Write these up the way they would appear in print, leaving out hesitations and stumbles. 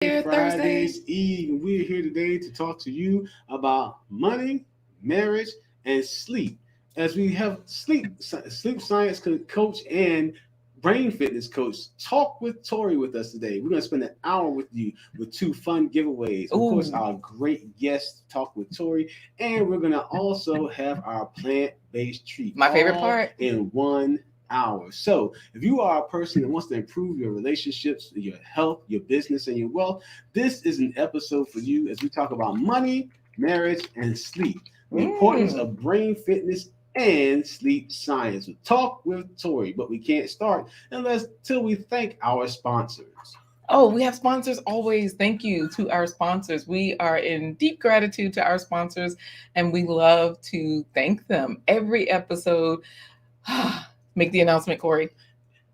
Friday's Eve, and we're here today to talk to you about money, marriage, and sleep. As we have sleep science coach and brain fitness coach talk with Tory with us today. We're going to spend an hour with you with two fun giveaways. Of course, our great guest talk with Tory, and we're going to also have our plant-based treat. My favorite part in 1 hour. So if you are a person that wants to improve your relationships, your health, your business, and your wealth, this is an episode for you as we talk about money, marriage, and sleep. The importance of brain fitness and sleep science. We'll talk with Tory, but we can't start till we thank our sponsors. Oh, we have sponsors always. Thank you to our sponsors. We are in deep gratitude to our sponsors, and we love to thank them every episode. Make the announcement, Corey.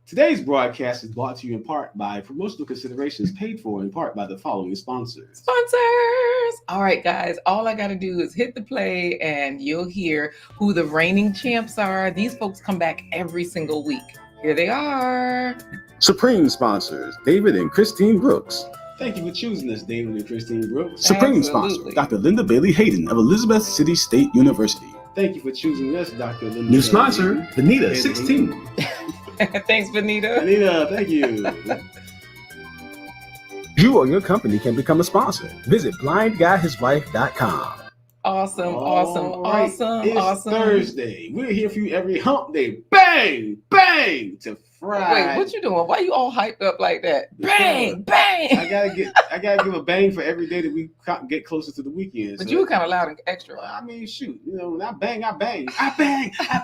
Today's broadcast is brought to you in part by promotional considerations paid for in part by the following sponsors. All right, guys, all I got to do is hit the play and you'll hear who the reigning champs are. These folks come back every single week. Here they are. Supreme sponsors, David and Christine Brooks. Thank you for choosing us, David and Christine Brooks. Supreme sponsor, Dr. Linda Bailey Hayden of Elizabeth City State University. Thank you for choosing us, Dr. Linda. New sponsor, Benita 16. Thanks, Benita. Benita, thank you. You or your company can become a sponsor. Visit blindguyhiswife.com. Awesome. It's Thursday. We're here for you every hump day. Bang, bang to Friday. Wait, what you doing? Why you all hyped up like that? Bang, bang. I gotta give a bang for every day that we get closer to the weekend. But you were kind of loud and extra. Well, I mean, shoot, when I bang, bang,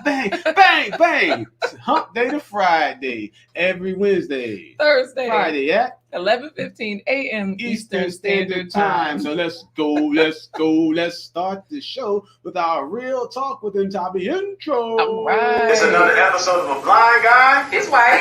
bang. Hump day to Friday, every Wednesday, Thursday, Friday at 11:15 a.m. Eastern Standard Time. So let's go. Let's start the show with our real talk with Ntabi intro. All right. It's another episode of A Blind Guy. His wife.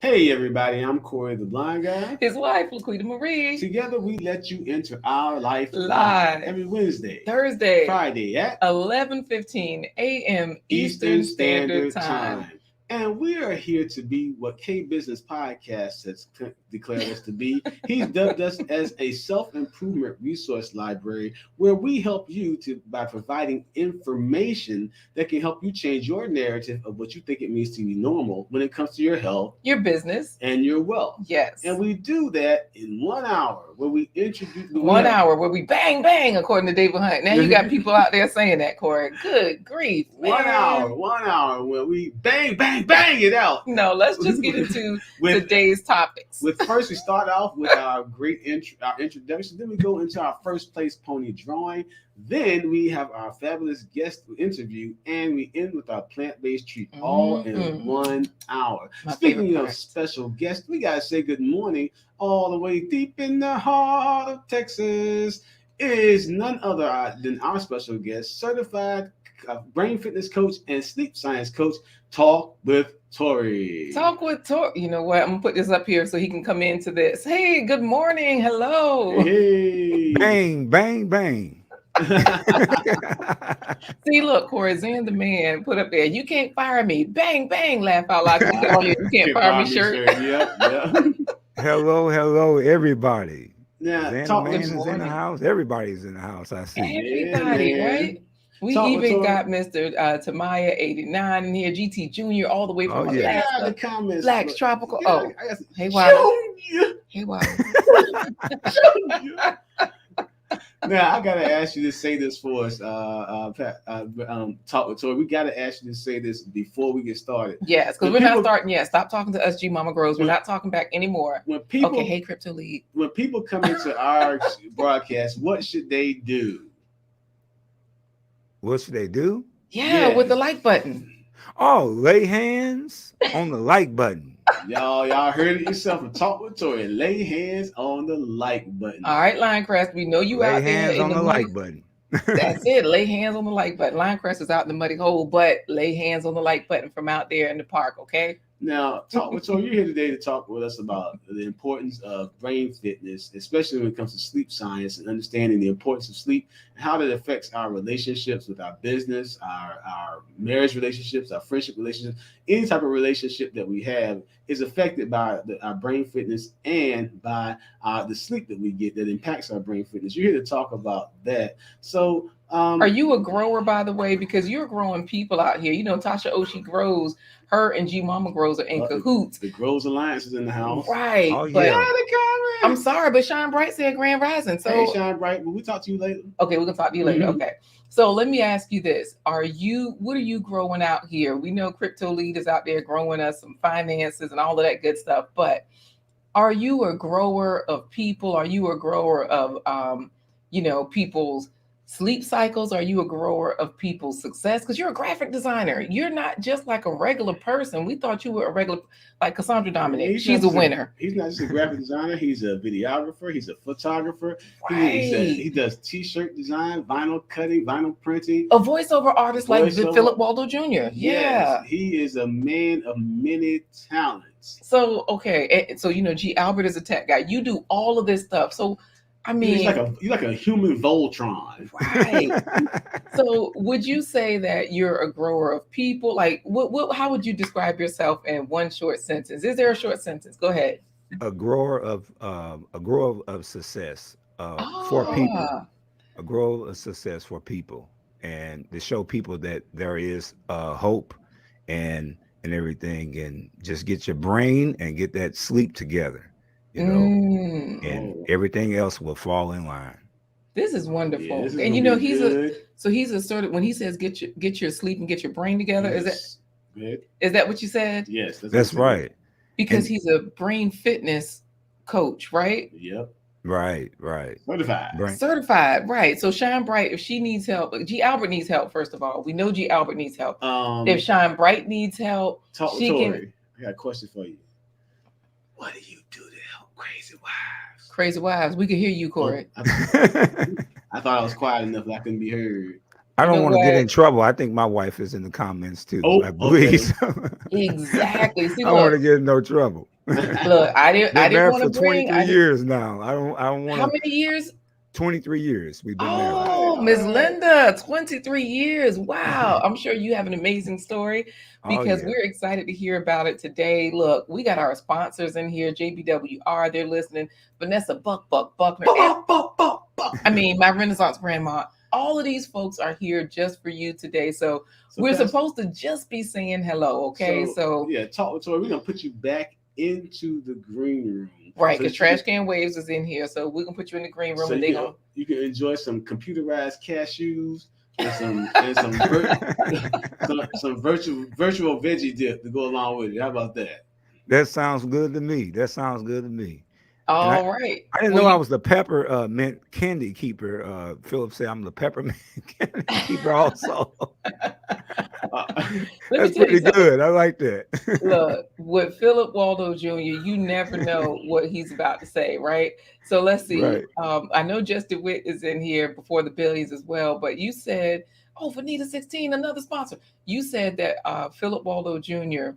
Hey everybody, I'm Corey the Blind Guy. His wife, Laquita Marie. Together we let you enter our life live every Wednesday, Thursday, Friday at 11:15 a.m. Eastern Standard Time. And we are here to be what K Business Podcast has declared us to be. He's dubbed us as a self-improvement resource library where we help you by providing information that can help you change your narrative of what you think it means to be normal when it comes to your health, your business, and your wealth. Yes. And we do that in 1 hour where we introduce 1 hour where we bang, bang, according to David Hunt. Now you got people out there saying that, Corey. Good grief. 1 hour where we bang it out. No, let's just get into today's topics. First, we start off with our great introduction. Then we go into our first place pony drawing. Then we have our fabulous guest interview, and we end with our plant-based treat, all in 1 hour. Speaking of special guests, we gotta say good morning all the way deep in the heart of Texas. Is none other than our special guest, certified brain fitness coach and sleep science coach, Talk with Tory. Talk with Tory. You know what? I'm gonna put this up here so he can come into this. Hey, good morning. Hello. Hey. Bang, bang, bang. See, look, Corey Zan the man put up there. You can't fire me. Bang, bang. Laugh out loud. You can't fire me shirt. Yeah. Hello, everybody. Now, Zan talk the man with is in the house. Everybody's in the house. I see. Everybody, right? We even got Mr. Tamaya 89 in here, GT Jr. all the way from Alaska. The comments. Blacks Tropical. Hey, wow. Hey, wow. Now I gotta ask you to say this for us, Talk with Tory. We gotta ask you to say this before we get started. Yes, because we're not starting yet. Stop talking to us, G Mama Grows. We're not talking back anymore. Hey, Crypto League. When people come into our broadcast, what should they do? What should they do? Yeah, with the like button. Oh, lay hands on the like button. Y'all heard it yourself from Talk with Tory. Lay hands on the like button. All right, Linecrest, we know you out there. Lay hands on the like button. That's it. Lay hands on the like button. Linecrest is out in the muddy hole, but lay hands on the like button from out there in the park, okay? Now, talk with Tory. You're here today to talk with us about the importance of brain fitness, especially when it comes to sleep science and understanding the importance of sleep and how that affects our relationships with our business, our marriage relationships, our friendship relationships. Any type of relationship that we have is affected by our brain fitness and by the sleep that we get that impacts our brain fitness. You're here to talk about that. So, are you a grower, by the way? Because you're growing people out here. You know, Tasha Oshie grows. Her and G Mama grows are in cahoots. The Grows Alliance is in the house. Right. Oh, but yeah. I'm sorry, but Shine Bright said Grand Rising. So hey, Shine Bright, will we talk to you later? Okay, we're gonna talk to you later. Okay. So let me ask you this. What are you growing out here? We know Crypto Lead is out there growing us some finances and all of that good stuff, but are you a grower of people? Are you a grower of people's sleep cycles? Are you a grower of people's success? Because you're a graphic designer. You're not just like a regular person. We thought you were a regular, like Cassandra Dominic. She's a winner. He's not just a graphic designer. He's a videographer. He's a photographer. Right. He does t-shirt design, vinyl cutting, vinyl printing. A voiceover artist like Philip Waldo Jr. Yes, yeah. He is a man of many talents. So, okay. So, G. Albert is a tech guy. You do all of this stuff. So, I mean, he's like a human Voltron. Right. So would you say that you're a grower of people? Like how would you describe yourself in one short sentence? Is there a short sentence? Go ahead. A grower of success for people. A grower of success for people, and to show people that there is hope and everything, and just get your brain and get that sleep together. And everything else will fall in line. This is wonderful. Yeah, this is and he's a sort of, when he says get your sleep and get your brain together, yes. is that what you said? Yes, that's right. Because he's a brain fitness coach, right? Yep. Right. Certified, right. So Shine Bright, if she needs help, G Albert needs help, first of all. We know G Albert needs help. If Shine Bright needs help, she can. I got a question for you. What do you do to help crazy wives? Crazy wives. We can hear you, Corey. I thought I was quiet enough that I couldn't be heard. I don't want to get in trouble. I think my wife is in the comments too. Please. Exactly. See, I don't want to get in no trouble. Look, I didn't want to bring. 23 years now. I don't want. How many years? 23 years we've been married. Oh, Miss Linda, 23 years. Wow. I'm sure you have an amazing story because we're excited to hear about it today. Look, we got our sponsors in here. JBWR, they're listening. Vanessa Buckner. I mean, my Renaissance grandma. All of these folks are here just for you today. So we're supposed to just be saying hello, okay? So yeah, talk with Tory. We're going to put you back into the green room. Right, because Trash Can Waves is in here, so we can put you in the green room, so you can enjoy some computerized cashews and some virtual veggie dip to go along with it. How about that? That sounds good to me. All right. I didn't know I was the peppermint candy keeper. Philip said I'm the peppermint candy keeper also. That's pretty good. I like that. Look, with Philip Waldo Jr., you never know what he's about to say, right? So let's see. Right. I know Justin Witt is in here before the Billies as well, but you said, Vanita 16, another sponsor. You said that Philip Waldo Jr.,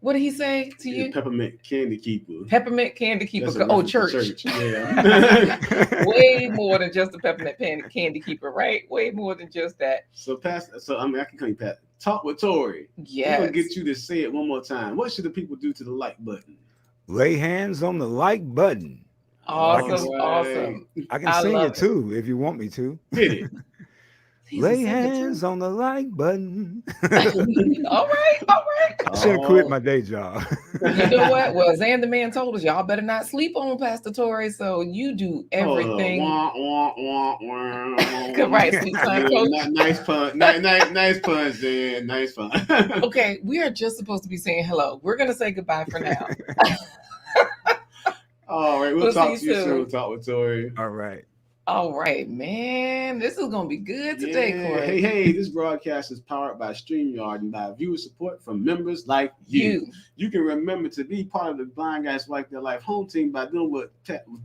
what did he say to you? Peppermint candy keeper. Peppermint candy keeper. Church. Yeah. Way more than just a peppermint candy keeper, right? Way more than just that. So, Pastor, I can call you Pat. Talk with Tory. Yes. We're going to get you to say it one more time. What should the people do to the like button? Lay hands on the like button. Awesome. I can sing it too if you want me to. Hit it. Lay hands on the like button. All right. I should have quit my day job. You know what? Well, Zan the man told us y'all better not sleep on Pastor Tory, so you do everything. Right, sleep time coach. Nice pun. Nice pun, Zan. Nice pun. Okay, we are just supposed to be saying hello. We're gonna say goodbye for now. All right, we'll talk to you soon. Talk with Tory. All right, man. This is going to be good today, Corey. Hey, this broadcast is powered by StreamYard and by viewer support from members like you. You can remember to be part of the Blind Guys Like Their Life home team by doing what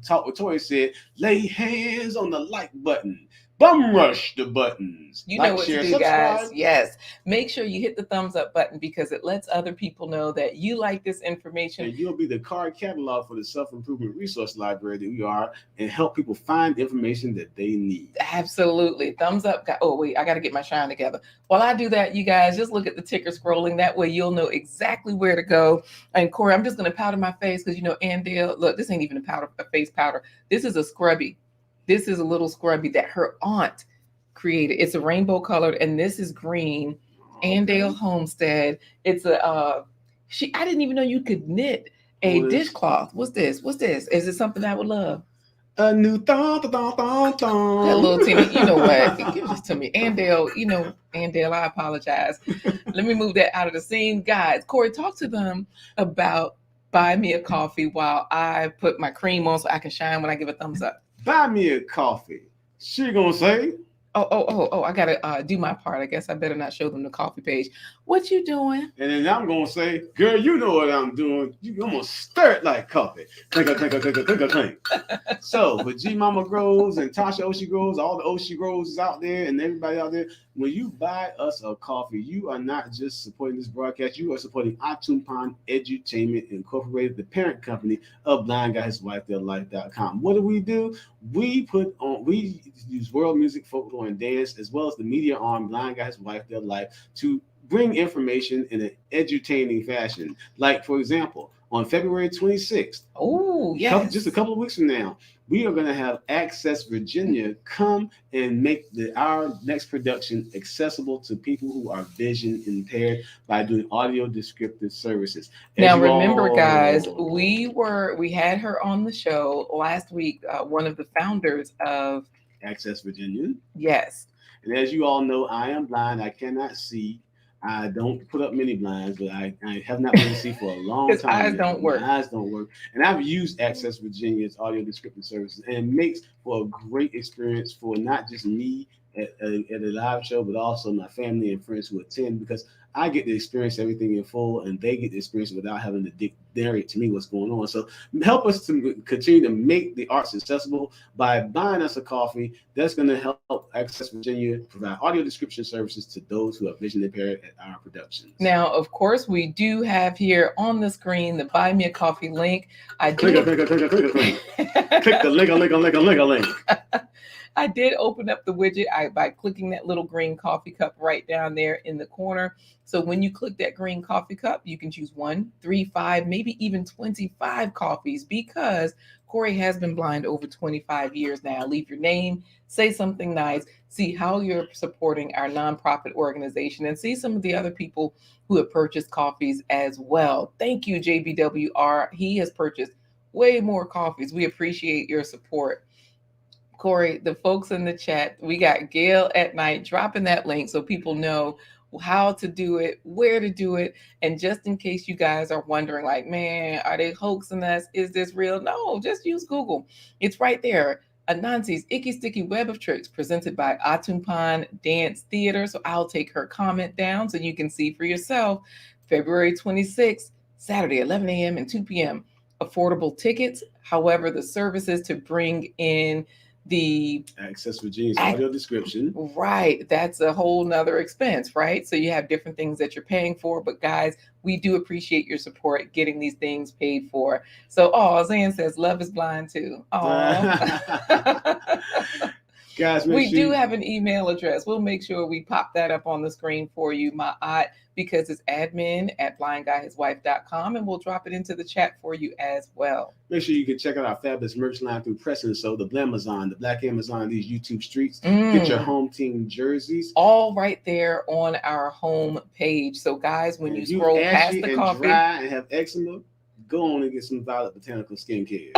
Talk with Tory said. Lay hands on the like button. bum rush the buttons. You know what share, to do, subscribe. guys. Yes. Make sure you hit the thumbs up button because it lets other people know that you like this information. And you'll be the card catalog for the self-improvement resource library that we are and help people find information that they need. Absolutely. Thumbs up. Oh, wait, I got to get my shine together. While I do that, you guys, just look at the ticker scrolling. That way you'll know exactly where to go. And Corey, I'm just going to powder my face because, Andale, look, this ain't even a face powder. This is a scrubby. This is a little scrubby that her aunt created. It's a rainbow colored, and this is green. Andale Homestead. It's I didn't even know you could knit a dishcloth. What's this? Is it something I would love? A new thong. That little teeny, you know what? Give this to me. Andale, Andale, I apologize. Let me move that out of the scene. Guys, Corey, talk to them about buy me a coffee while I put my cream on so I can shine when I give a thumbs up. Buy me a coffee. She gonna say, Oh, I gotta do my part. I guess I better not show them the coffee page. What you doing? and then I'm gonna say, girl, you know what I'm doing. I'm gonna stir it like coffee. Clink. So for G Mama Groves and Tasha Oshie Groves, all the Oshie Groves is out there and everybody out there, when you buy us a coffee, you are not just supporting this broadcast, you are supporting Atumpan Edutainment Incorporated, the parent company of Blind Guy His Wife Their Life.com. What do? We use world music, folklore, and dance, as well as the media arm Blind Guy His Wife Their Life, to bring information in an edutaining fashion. Like, for example, on February 26th, just a couple of weeks from now, we are going to have Access Virginia come and make our next production accessible to people who are vision impaired by doing audio descriptive services. Now, remember, guys, we had her on the show last week, one of the founders of Access Virginia. Yes. And as you all know, I am blind. I cannot see. I don't put up many blinds, but I have not been able to see for a long time. Eyes don't work. My eyes don't work. And I've used Access Virginia's audio descriptive services, and it makes for a great experience for not just me at a live show, but also my family and friends who attend, because I get to experience everything in full, and they get to experience it without having to narrate to me what's going on. So help us to continue to make the arts accessible by buying us a coffee. That's going to help Access Virginia provide audio description services to those who are vision impaired at our productions. Now, of course, we do have here on the screen the Buy Me a Coffee link. Click the link. I did open up the widget by clicking that little green coffee cup right down there in the corner. So when you click that green coffee cup, you can choose 1, 3, 5, maybe even 25 coffees, because Corey has been blind over 25 years now. Leave your name, say something nice, see how you're supporting our nonprofit organization, and see some of the other people who have purchased coffees as well. Thank you, JBWR. He has purchased way more coffees. We appreciate your support. Corey, the folks in the chat, we got Gail at Night dropping that link so people know how to do it, where to do it. And just in case you guys are wondering, like, man, are they hoaxing us? Is this real? No, just use Google. It's right there. Anansi's Icky Sticky Web of Tricks, presented by Atumpan Dance Theater. So I'll take her comment down so you can see for yourself. February 26th, Saturday, 11 a.m. and 2 p.m. Affordable tickets. However, the services to bring in the Access Virginia's audio description. Right. That's a whole nother expense, right? So you have different things that you're paying for. But guys, we do appreciate your support getting these things paid for. So, Zan says, love is blind too. Guys, we do have an email address. We'll make sure we pop that up on the screen for you, because it's admin@blindguyhiswife.com, and we'll drop it into the chat for you as well. Make sure you can check out our fabulous merch line through Pressing So, the Blamazon, the Black Amazon, these YouTube streets. Get your home team jerseys. All right there on our home page. So guys, when you scroll past the coffee dry and have eczema, go on and get some Violet Botanical skincare.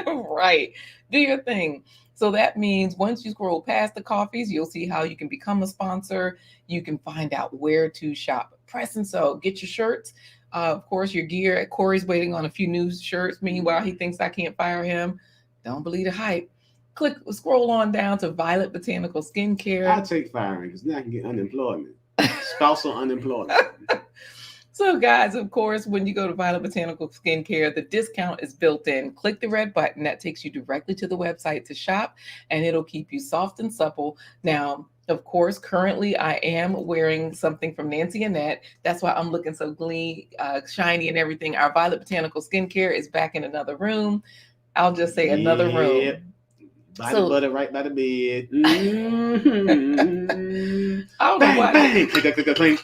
Right. Do your thing. So that means once you scroll past the coffees, you'll see how you can become a sponsor. You can find out where to shop. Press and So, get your shirts. Of course, your gear. Corey's waiting on a few new shirts. Meanwhile, he thinks I can't fire him. Don't believe the hype. Scroll on down to Violet Botanical Skincare. I'll take firing because now I can get unemployment. Spousal unemployment. So guys, of course, when you go to Violet Botanical Skincare, the discount is built in. Click the red button that takes you directly to the website to shop, and it'll keep you soft and supple. Now, of course, currently I am wearing something from Nancy Annette. That's why I'm looking so shiny and everything. Our Violet Botanical Skincare is back in another room. I'll just say another room. Body butter right by the bed. I don't know why. Bang.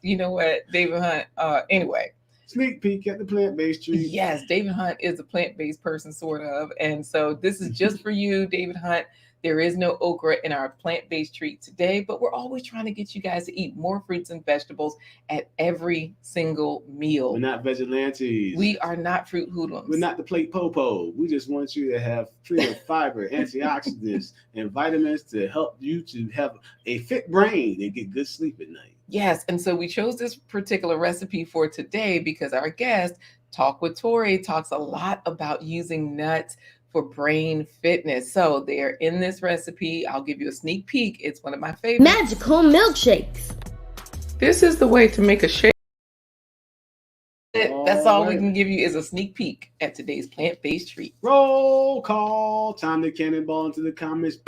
You know what, David Hunt? Anyway. Sneak peek at the plant-based treat. Yes, David Hunt is a plant-based person, sort of. And so this is just for you, David Hunt. There is no okra in our plant-based treat today, but we're always trying to get you guys to eat more fruits and vegetables at every single meal. We're not vigilantes. We are not fruit hoodlums. We're not the plate popo. We just want you to have plenty of fiber, antioxidants, and vitamins to help you to have a fit brain and get good sleep at night. Yes, and so we chose this particular recipe for today because our guest, Talk with Tory, talks a lot about using nuts for brain fitness. So they're in this recipe. I'll give you a sneak peek. It's one of my favorites. Magical milkshakes. This is the way to make a shake. That's all we can give you is a sneak peek at today's plant-based treat. Roll call. Time to cannonball into the comments.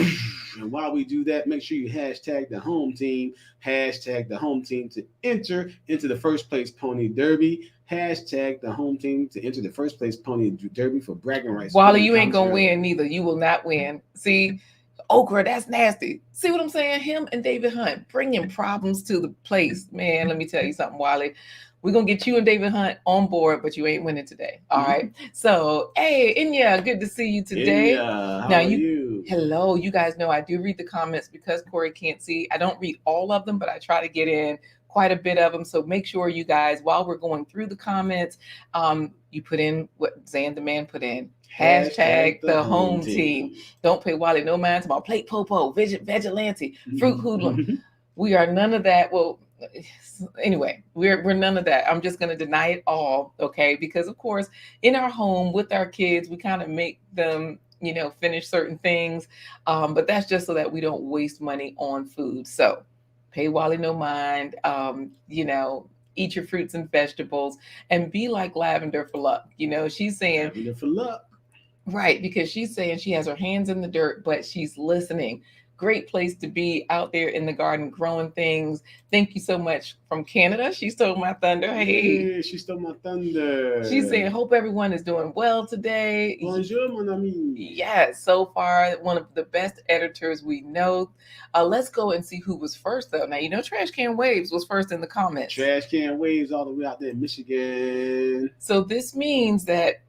And while we do that, make sure you hashtag the home team. Hashtag the home team to enter into the first place pony derby. Hashtag the home team to enter the first place pony derby for bragging rights. Wally, you ain't gonna win neither. You will not win. See, okra, that's nasty. See what I'm saying? Him and David Hunt bringing problems to the place. Man, let me tell you something, Wally. We're going to get you and David Hunt on board, but you ain't winning today. All right. So, hey, Inya, good to see you today. Inya, how are you? Hello. You guys know I do read the comments because Corey can't see. I don't read all of them, but I try to get in quite a bit of them. So make sure you guys, while we're going through the comments, you put in what Zan the Man put in. Hashtag the home team. Don't pay Wally no mind about plate popo, vigilante, fruit hoodlum. We are none of that. Well, anyway, we're none of that. I'm just going to deny it all, okay? Because of course, in our home with our kids, we kind of make them, finish certain things, but that's just so that we don't waste money on food. So pay Wally no mind, eat your fruits and vegetables, and be like Lavender for luck. She's saying Lavender for luck, right? Because she's saying she has her hands in the dirt, but she's listening. Great place to be out there in the garden growing things. Thank you so much from Canada. She stole my thunder. Hey, she stole my thunder. She's saying, hope everyone is doing well today. Bonjour, mon ami. Yes, so far, one of the best editors we know. Let's go and see who was first, though. Now, Trash Can Waves was first in the comments. Trash Can Waves all the way out there in Michigan. So this means that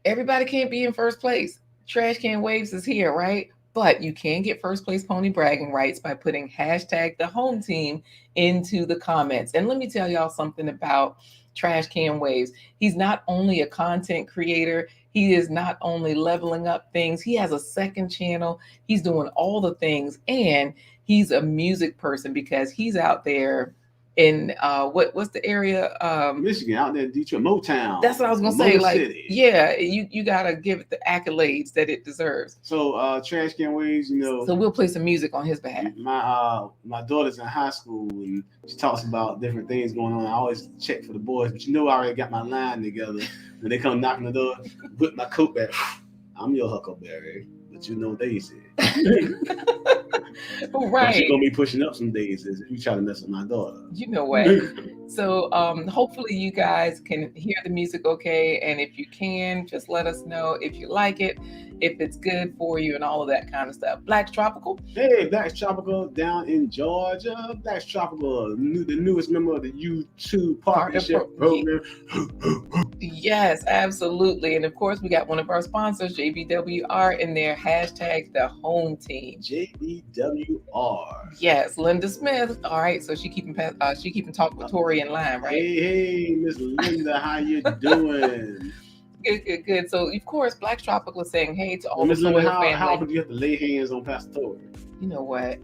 everybody can't be in first place. Trash Can Waves is here, right? But you can get first place pony bragging rights by putting hashtag the home team into the comments. And let me tell y'all something about Trash Can Waves. He's not only a content creator, he is not only leveling up things, he has a second channel, he's doing all the things, and he's a music person because he's out there in what's the area? Michigan, out there in Detroit, Motown. That's what I was gonna say. Like, City. Yeah, you gotta give it the accolades that it deserves. So Trash Can Waves, So we'll play some music on his behalf. My daughter's in high school and she talks about different things going on. I always check for the boys, but I already got my line together. When they come knocking the door, put my coat back. I'm your Huckleberry, but you know they said. Right. She's gonna be pushing up some days if you try to mess with my daughter. You know what? So hopefully you guys can hear the music okay, and if you can, just let us know if you like it, if it's good for you, and all of that kind of stuff. Black's Tropical. Hey, Black's Tropical down in Georgia. Black's Tropical, the newest member of the YouTube partnership program. Yes, absolutely. And of course, we got one of our sponsors, JBWR, in their hashtag the home team. JBWR. Yes, Linda Smith. All right, so she keeping talk with Tory in line, right? Hey, Miss Linda, how you doing? Good. So of course, Black's Tropical is saying hey to all Miss the Linda, family. how would you have to lay hands on Pastor Tory? You know what?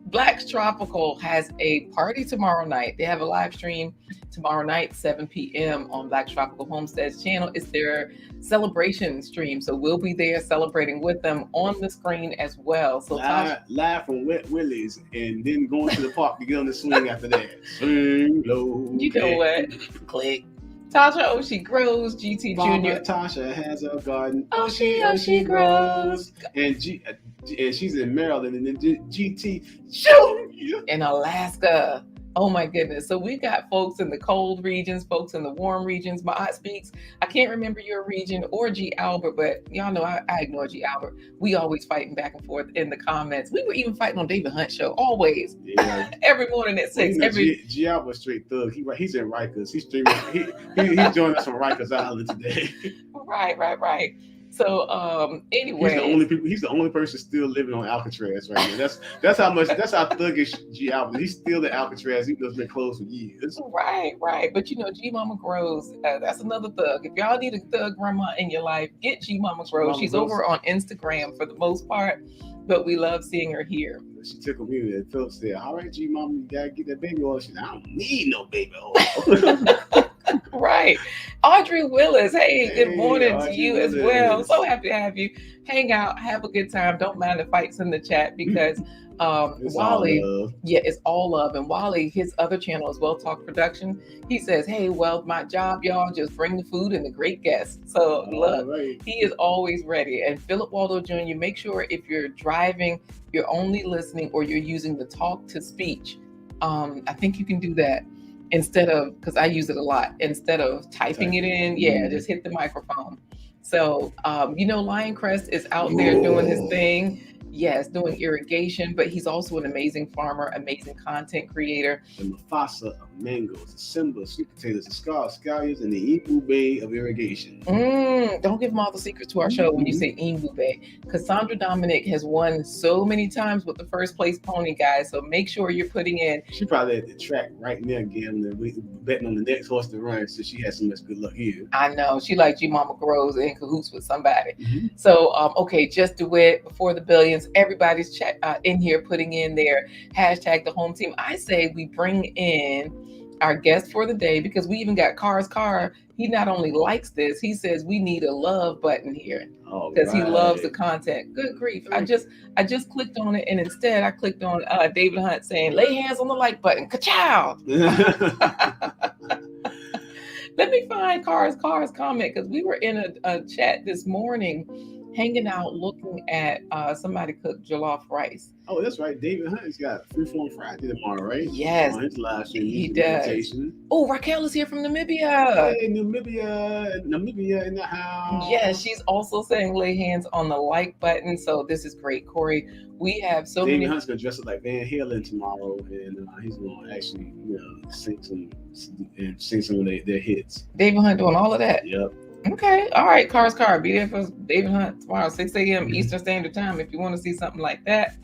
Black's Tropical has a party tomorrow night. They have a live stream tomorrow night, 7 p.m. on Black's Tropical Homestead's channel. It's their celebration stream. So we'll be there celebrating with them on the screen as well. So live from Wet Willie's and then going to the park to get on the swing after that. Swing low. You know what? Click. Tasha Oshie Grows, GT Mama Jr. Tasha has a garden. Oshie grows. And she's in Maryland, and then GT shoot In Alaska. Oh my goodness. So we got folks in the cold regions, folks in the warm regions. My aunt speaks. I can't remember your region or G Albert, but y'all know I ignore G Albert. We always fighting back and forth in the comments. We were even fighting on David Hunt show, always. Yeah. Every morning at 6. G Albert straight thug. He's in Rikers. He's streaming. He joined us on Rikers Island today. Right. So anyway, he's the only person still living on Alcatraz right now. That's how thuggish G Albert. He's still at Alcatraz, even though it's been closed for years. Right. But you know, G Mama Grows, that's another thug. If y'all need a thug grandma in your life, get G Mama Grows. She's over on Instagram for the most part, but we love seeing her here. She tickled me and Philip said, "All right, G Mama, you gotta get that baby oil." She said, "I don't need no baby oil." Right. Audrey Willis. Hey, good morning Audrey to you Willis. As well. So happy to have you. Hang out, have a good time. Don't mind the fights in the chat because Wally, it's all love. And Wally, his other channel is Well Talk Production. He says, hey, well, my job, y'all, just bring the food and the great guests. So look, he is always ready. And Philip Waldo Jr., make sure if you're driving, you're only listening or you're using the talk to speech. I think you can do that. Instead of, because I use it a lot, instead of typing it in, just hit the microphone. So, Lion Crest is out there doing his thing. Yes, doing irrigation, but he's also an amazing farmer, amazing content creator. The Mufasa of mangoes, the Simba, sweet potatoes, the scallions, and the Imbu Bay of irrigation. Don't give them all the secrets to our show when you say Imbu Bay. Cassandra Dominic has won so many times with the first place pony, guys. So make sure you're putting in. She probably at the track right now, gambling, betting on the next horse to run. So she has so much good luck here. I know. She like G Mama Grows in cahoots with somebody. So, just do it before the billions. Everybody's in here putting in their hashtag the home team. I say we bring in our guest for the day because we even got Carr. He not only likes this, he says we need a love button here because he loves the content. Good grief. I just clicked on it and instead I clicked on David Hunt saying lay hands on the like button. Ka-chow. Let me find Carr's comment because we were in a chat this morning hanging out, looking at somebody cook jollof rice. Oh, that's right. David Hunt's got Freeform Friday tomorrow, right? Yes. On his live stream. He does. Oh, Raquel is here from Namibia. Hey, Namibia in the house. Yes, she's also saying lay hands on the like button. So this is great, Corey. We have so David many. Hunt's gonna dress up like Van Halen tomorrow, and he's gonna actually, sing some of their hits. David Hunt doing all of that. Yep. Okay. All right. Carr. Be there for David Hunt tomorrow, 6 a.m. Eastern Standard Time if you want to see something like that.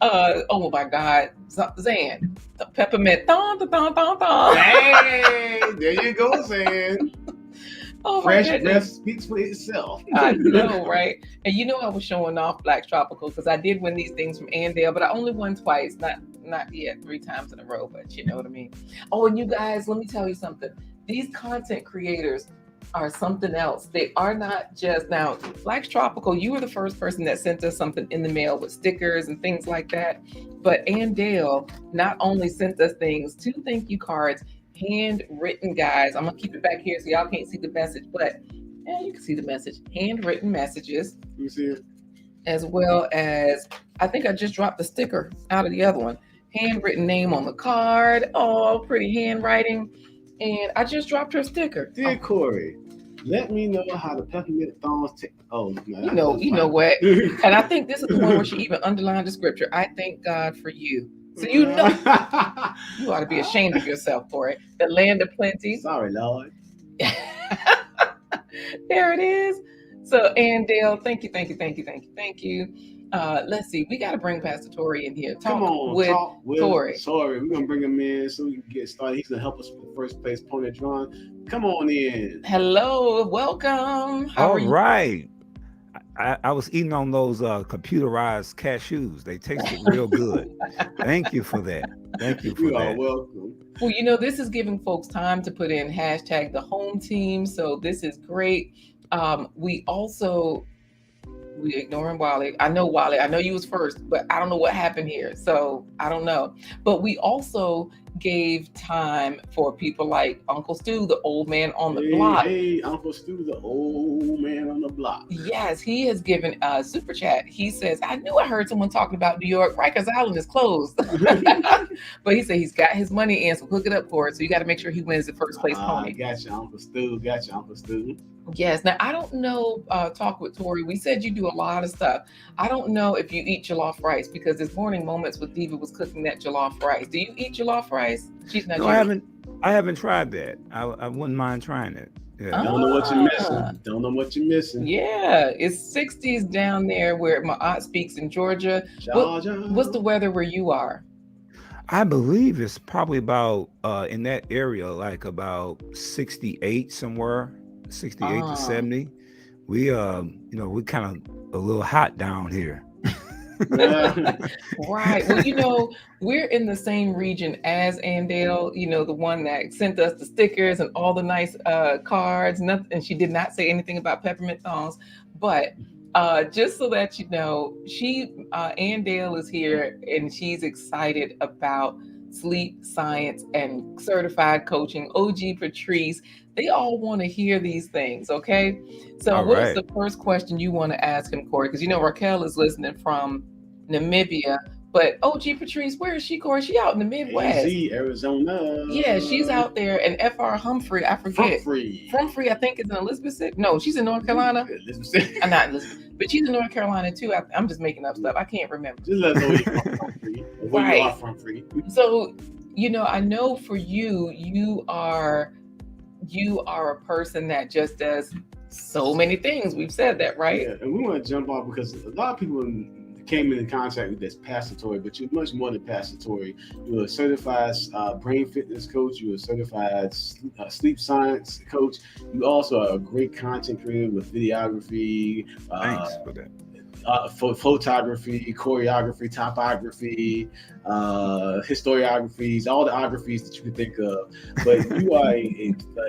Oh my God. Zan. Peppermint. Hey, there you go, Zan. Oh, fresh breath speaks for itself. I know, right? And I was showing off Black Tropical because I did win these things from Andale, but I only won twice, not yet 3 times in a row, but you know what I mean. Oh, and you guys, let me tell you something. These content creators are something else. They are not just now. Black Tropical, you were the first person that sent us something in the mail with stickers and things like that. But Andale not only sent us things, 2 thank you cards, handwritten, guys. I'm gonna keep it back here so y'all can't see the message, but you can see the message. Handwritten messages. You see it? As well as I think I just dropped the sticker out of the other one. Handwritten name on the card. Oh, pretty handwriting. And I just dropped her sticker. Dear Corey, let me know how the peppermint thorns take. Oh, no. You know what? And I think this is the one where she even underlined the scripture. I thank God for you. So you ought to be ashamed of yourself for it. The land of plenty. Sorry, Lord. There it is. So Andale, thank you. Let's see. We got to bring Pastor Tory in here. Talk with Tory. Sorry, we're gonna bring him in so we can get started. He's gonna help us with the first place pony drawing. Come on in. Hello, welcome. All right. I was eating on those computerized cashews. They tasted real good. Thank you for that. Thank you for You are that. welcome. Well, this is giving folks time to put in hashtag the home team. So this is great. We ignoring Wally. I know Wally. I know you was first, but I don't know what happened here. So I don't know. But we also gave time for people like Uncle Stu, the old man on the block. Hey, Uncle Stu, the old man on the block. Yes, he has given a super chat. He says, I knew I heard someone talking about New York. Rikers Island is closed. But he said he's got his money in, so hook it up for it. So you got to make sure he wins the first place pony. Gotcha, Uncle Stu. Gotcha, Uncle Stu. Yes. Now, I don't know, talk with Tory. We said you do a lot of stuff. I don't know if you eat jollof rice, because this morning Moments with Diva was cooking that jollof rice. Do you eat jollof rice? She's not. No, I haven't tried that. I wouldn't mind trying it. Yeah. Don't know what you're missing. Don't know what you're missing. Yeah, it's 60s down there where my aunt speaks in Georgia. What's the weather where you are? I believe it's probably about in that area, like about 68 somewhere, 68 to 70. We we kind of a little hot down here. Right. Well, we're in the same region as Andale, the one that sent us the stickers and all the nice cards. Nothing, and she did not say anything about peppermint thongs. But just so that you know, Andale is here and she's excited about sleep science and certified coaching. OG Patrice, they all want to hear these things, okay? So what is the first question you want to ask him, Corey? Because Raquel is listening from Namibia, but OG Patrice, where is she, Corey? She out in the Midwest. Arizona. Yeah, she's out there. And FR Humphrey, I forget. Humphrey, I think, is in Elizabeth City. No, she's in North Carolina. Not Elizabeth, but she's in North Carolina too. I'm just making up stuff. I can't remember. Just let know you're from Humphrey. Where you are from Humphrey. So, I know for you, you are a person that just does so many things. We've said that, right? Yeah, and we want to jump off because a lot of people came into contact with this Pastor Tory, but you're much more than Pastor Tory. You're a certified brain fitness coach. You're a certified sleep science coach. You also are a great content creator with videography. Thanks for that. Photography, choreography, topography, historiographies, all the ographies that you can think of. But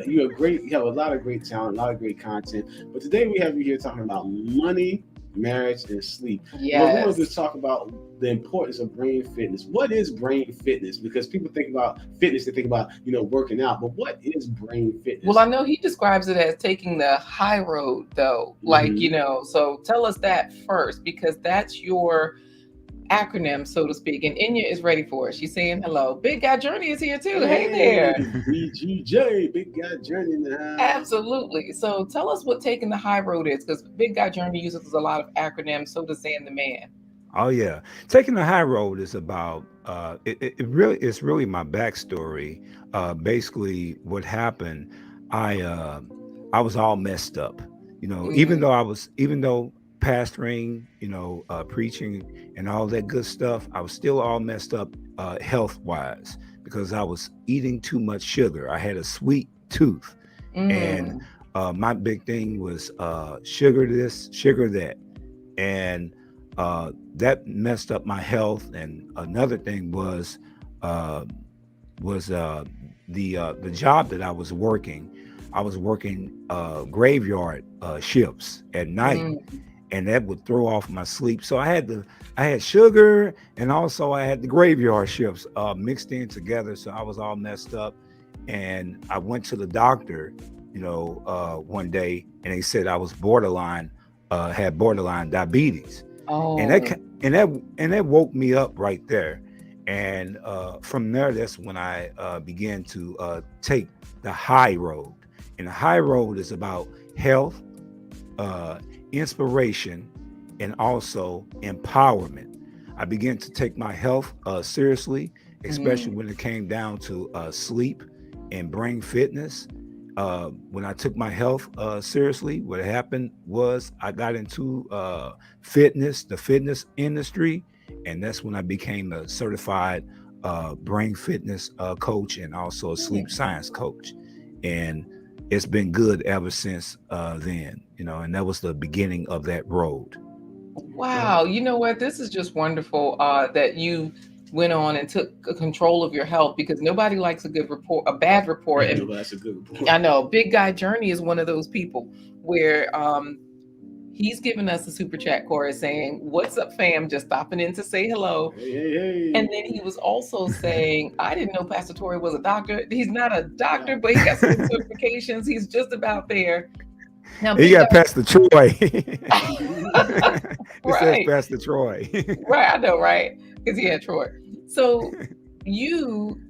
you have a lot of great talent, a lot of great content. But today we have you here talking about money, marriage, and sleep. Yes. Well, we want to talk about the importance of brain fitness. What is brain fitness? Because people think about fitness, they think about, working out, but what is brain fitness? Well, I know he describes it as taking the high road though. So tell us that first, because that's your acronym, so to speak. And Inya is ready for it. She's saying hello. Big Guy Journey is here too. Hey there. BGJ, Big Guy Journey in the house. Absolutely. So tell us what taking the high road is, because Big Guy Journey uses a lot of acronyms. So does Zan the Man. Oh yeah, taking the high road is about it's really my backstory. Basically, what happened, I was all messed up. Even though pastoring, preaching and all that good stuff, I was still all messed up health wise because I was eating too much sugar. I had a sweet tooth, and my big thing was sugar this, sugar that, and that messed up my health. And another thing was the job that I was working. I was working graveyard shifts at night, and that would throw off my sleep. So I had sugar, and also I had the graveyard shifts mixed in together. So I was all messed up, and I went to the doctor, one day, and they said I was had borderline diabetes. Oh. And that woke me up right there. And from there, that's when I began to take the high road. And the high road is about health, inspiration, and also empowerment. I began to take my health seriously, especially when it came down to sleep and brain fitness. When I took my health seriously, what happened was I got into the fitness industry, and that's when I became a certified brain fitness coach and also a sleep science coach. And it's been good ever since then, and that was the beginning of that road. Wow. You know what? This is just wonderful that you went on and took control of your health, because nobody likes a bad report. No, And that's a good report. I know Big Guy Journey is one of those people where he's giving us a super chat, Corey, saying, "What's up, fam? Just stopping in to say hello." Hey. And then he was also saying, "I didn't know Pastor Tory was a doctor." He's not a doctor, but he got some certifications. He's just about there. Now, He got Pastor Troy. He right, says Pastor Troy. right. I know, right? Because he had Troy. So you,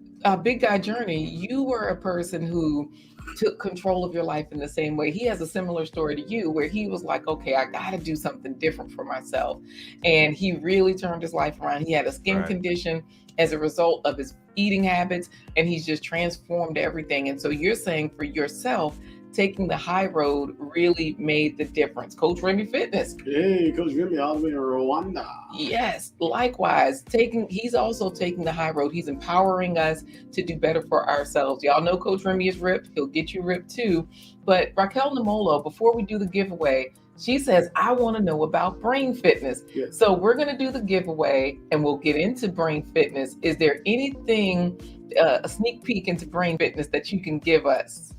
Big Guy Journey, you were a person who took control of your life in the same way. He has a similar story to you, where he was like, okay, I got to do something different for myself. And he really turned his life around. He had a skin condition as a result of his eating habits, and he's just transformed everything. And so you're saying for yourself, taking the high road really made the difference. Coach Remy Fitness. Hey, Coach Remy, all the way in Rwanda. Yes, likewise. He's also taking the high road. He's empowering us to do better for ourselves. Y'all know Coach Remy is ripped. He'll get you ripped too. But Raquel Namolo, before we do the giveaway, she says, I want to know about brain fitness. Yes. So we're going to do the giveaway and we'll get into brain fitness. Is there anything, a sneak peek into brain fitness that you can give us?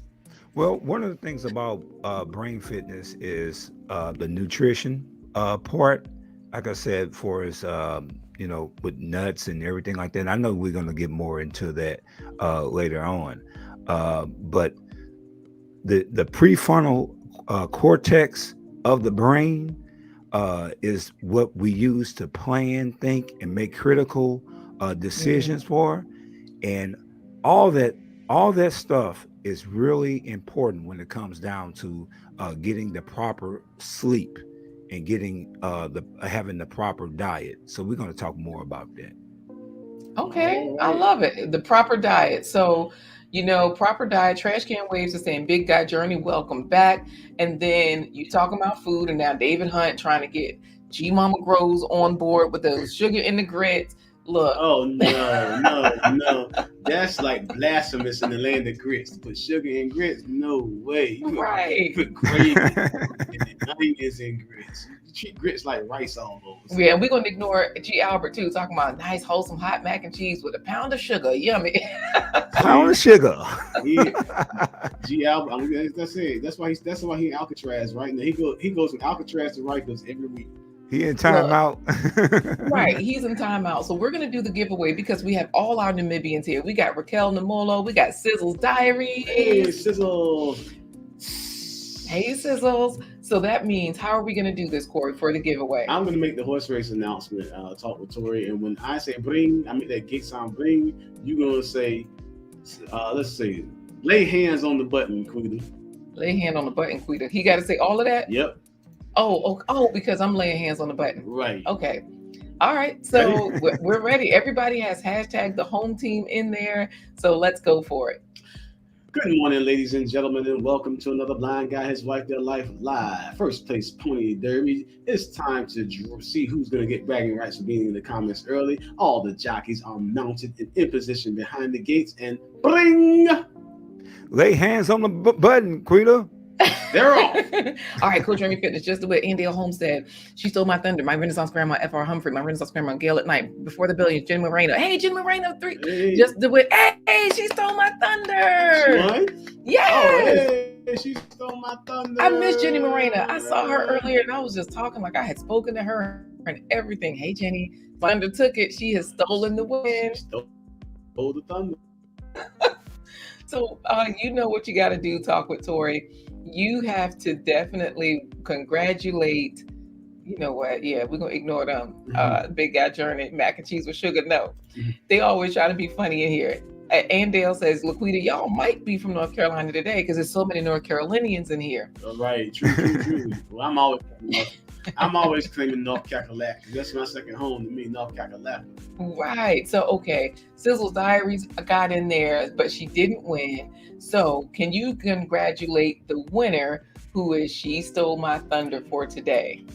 Well, one of the things about brain fitness is the nutrition part. Like I said, for us, with nuts and everything like that. And I know we're going to get more into that later on. But the prefrontal cortex of the brain is what we use to plan, think, and make critical decisions for. And all that stuff is really important when it comes down to getting the proper sleep and getting having the proper diet. So we're going to talk more about that. Okay, I love it. The proper diet. So, proper diet. Trash Can Waves is saying, Big Guy Journey, welcome back. And then you talking about food, and now David Hunt trying to get G Mama Grows on board with the sugar in the grits. Look. Oh, no. That's like blasphemous in the land of grits. To put sugar in grits? No way. You right. Put gravy and onions in grits. You treat grits like rice almost. Yeah, we're going to ignore G. Albert, too, talking about nice, wholesome hot mac and cheese with a pound of sugar. Yummy. Pound of sugar. G. Albert, that's it. That's why he in Alcatraz, right? Now he goes from Alcatraz to Rikers every week. He in timeout. Right, he's in timeout. So we're going to do the giveaway because we have all our Namibians here. We got Raquel Namolo. We got Sizzle's Diary. Hey, Sizzles. Hey, Sizzles. So that means, how are we going to do this, Corey, for the giveaway? I'm going to make the horse race announcement, talk with Tory. And when I say bring, I make that gate sound bring, you're going to say, let's see, lay hands on the button, Quita. Lay hand on the button, Quita. He got to say all of that? Yep. Oh, because I'm laying hands on the button. Right. Okay. All right. So we're ready. Everybody has hashtag the home team in there. So let's go for it. Good morning, ladies and gentlemen, and welcome to another Blind Guy, His Wife, Their Life Live. First place pony derby. It's time to see who's going to get bragging rights for being in the comments early. All the jockeys are mounted and in position behind the gates, and bring. Lay hands on the button, Quita. They're off. All right, Coach Remy Fitness, just the way Andale Holmes said, she stole my thunder. My Renaissance Grandma, F.R. Humphrey, my Renaissance Grandma, Gail at Night, before the billions, Jen Moreno. Hey, Jen Moreno, 3. Hey. Just the way, hey, she stole my thunder. What? Yes. Oh, hey, she stole my thunder. I miss Jenny Moreno. I saw her earlier and I was just talking like I had spoken to her and everything. Hey, Jenny, thunder took it. She has stolen the win. Stole the thunder. So you know what you got to do, talk with Tory. You have to definitely congratulate, you know what? Yeah, we're going to ignore them. Big Guy Journey, mac and cheese with sugar. No, they always try to be funny in here. Andale says, Laquita, y'all might be from North Carolina today because there's so many North Carolinians in here. All right, true. Well, I'm always claiming North Carolina. That's my second home to me, North Carolina. Right. So, okay. Sizzle's Diaries got in there, but she didn't win. So can you congratulate the winner, who is She Stole My Thunder for today?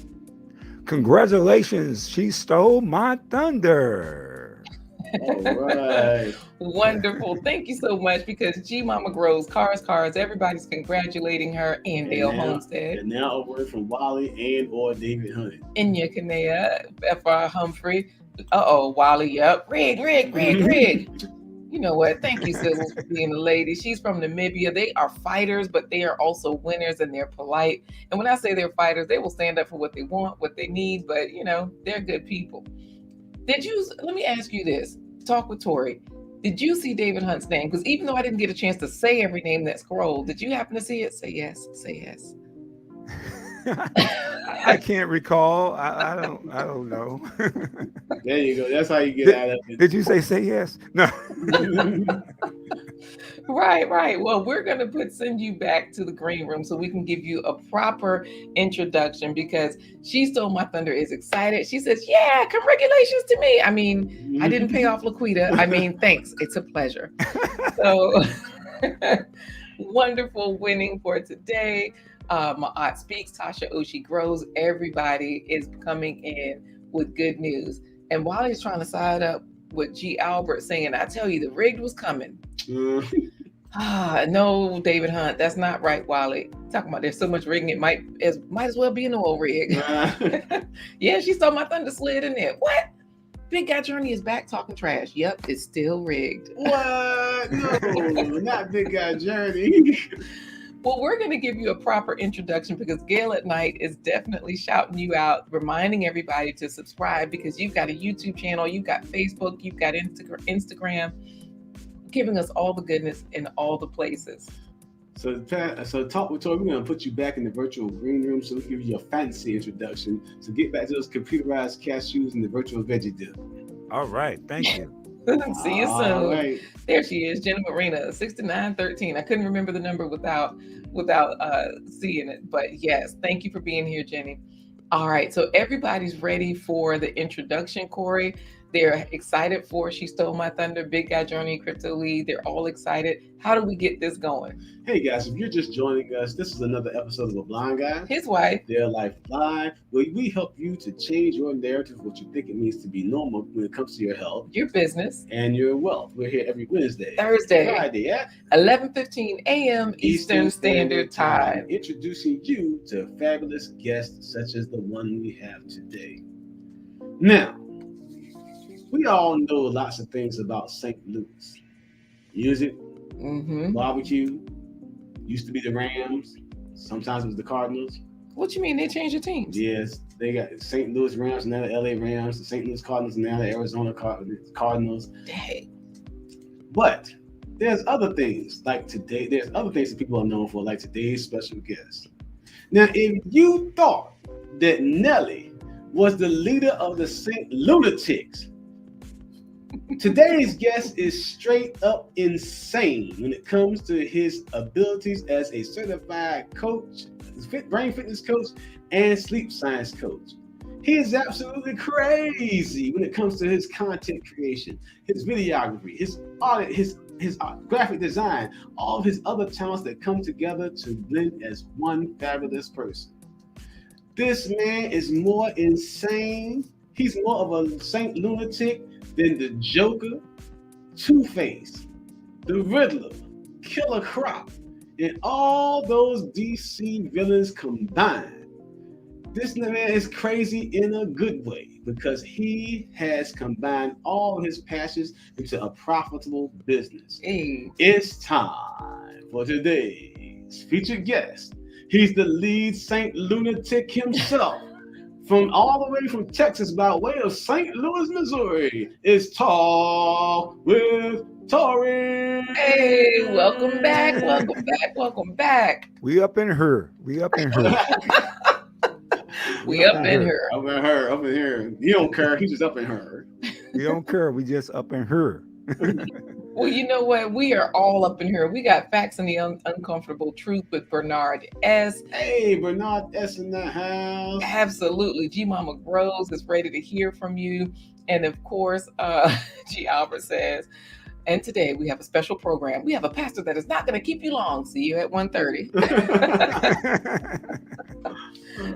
Congratulations. She stole my thunder. All right. Wonderful. Thank you so much, because G Mama Grows, Cars, everybody's congratulating her, and Dale Homestead. And now a word from Wally and or David Hunt. Inya Kanea, F.R. Humphrey. Wally, yep. Rig. You know what? Thank you, Sizzles, for being a lady. She's from Namibia. They are fighters, but they are also winners, and they're polite. And when I say they're fighters, they will stand up for what they want, what they need, but, they're good people. Let me ask you this. Talk with Tory. Did you see David Hunt's name? Because even though I didn't get a chance to say every name that scrolled, did you happen to see it? Say yes. Say yes. I can't recall. I don't know. There you go. That's how you get out of it. Did you say yes? No. Right. Well, we're going to send you back to the green room so we can give you a proper introduction, because She Stole My Thunder is excited. She says, yeah, congratulations to me. I mean, I didn't pay off Laquita. I mean, thanks. It's a pleasure. So wonderful winning for today. My aunt speaks, Tasha Oshie grows. Everybody is coming in with good news. And while he's trying to side up with G. Albert saying, I tell you, the rigged was coming. No, David Hunt, that's not right, Wally. Talking about there's so much rigging, it might as well be an oil rig. Yeah, She Stole My Thunder slid in there. What? Big Guy Journey is back talking trash. Yep, it's still rigged. What? No, not Big Guy Journey. Well, we're going to give you a proper introduction, because Gail at Night is definitely shouting you out, reminding everybody to subscribe, because you've got a YouTube channel, you've got Facebook, you've got Instagram, giving us all the goodness in all the places. So Talk with Tory, we're going to put you back in the virtual green room so we can give you a fancy introduction. So get back to those computerized cashews and the virtual veggie dip. All right. Thank you. See you soon. Right. There she is, Jenna Marina, 6913. I couldn't remember the number without seeing it, but yes, thank you for being here, Jenny. All right, so everybody's ready for the introduction, Corey. They're excited for She Stole My Thunder, Big Guy Journey, Crypto Lead. They're all excited. How do we get this going? Hey guys, if you're just joining us, this is another episode of A Blind Guy, His Wife, Their Life Live, where we help you to change your narrative, what you think it means to be normal when it comes to your health, your business, and your wealth. We're here every Wednesday, Thursday, Friday at 11:15 a.m. Eastern Standard Time. Introducing you to fabulous guests such as the one we have today. Now, we all know lots of things about St. Louis. Music, barbecue, used to be the Rams, sometimes it was the Cardinals. What you mean they changed the teams? Yes, they got St. Louis Rams, now the LA Rams, the St. Louis Cardinals, now the Arizona Cardinals. Dang. But there's other things, like today, there's other things that people are known for, like today's special guest. Now, if you thought that Nelly was the leader of the St. Lunatics, today's guest is straight up insane when it comes to his abilities as a certified coach, brain fitness coach, and sleep science coach. He is absolutely crazy when it comes to his content creation, his videography, his audit, his graphic design, all of his other talents that come together to blend as one fabulous person. This man is more insane. He's more of a Saint Lunatic than the Joker, Two-Face, the Riddler, Killer Croc, and all those DC villains combined. This man is crazy in a good way because he has combined all his passions into a profitable business. Hey. It's time for today's featured guest. He's the lead Saint Lunatic himself. From all the way from Texas by way of St. Louis, Missouri, it's Talk with Tory. Hey, welcome back. We up in her. We up in her. Up in here. You don't care. He's just up in her. We don't care. We just up in her. Well, you know what? We are all up in here. We got Facts and the Uncomfortable Truth with Bernard S. Hey, Bernard S. in the house. Absolutely. G Mama Grows is ready to hear from you. And of course, G Albert says, and today we have a special program. We have a pastor that is not going to keep you long. See you at 1:30.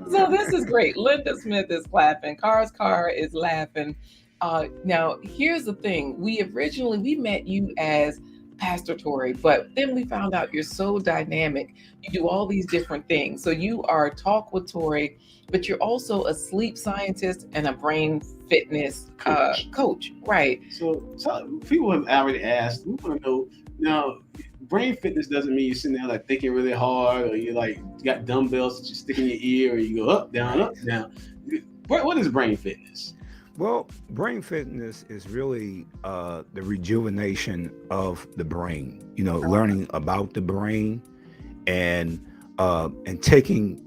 So this is great. Linda Smith is laughing. Car is laughing. Now, here's the thing. We met you as Pastor Tory, but then we found out you're so dynamic. You do all these different things. So you are Talk with Tory, but you're also a sleep scientist and a brain fitness coach. Right. So people have already asked, we want to know now, brain fitness doesn't mean you're sitting there like thinking really hard, or you like got dumbbells that you stick in your ear, or you go up, down. What is brain fitness? Well, brain fitness is really the rejuvenation of the brain. Learning about the brain and taking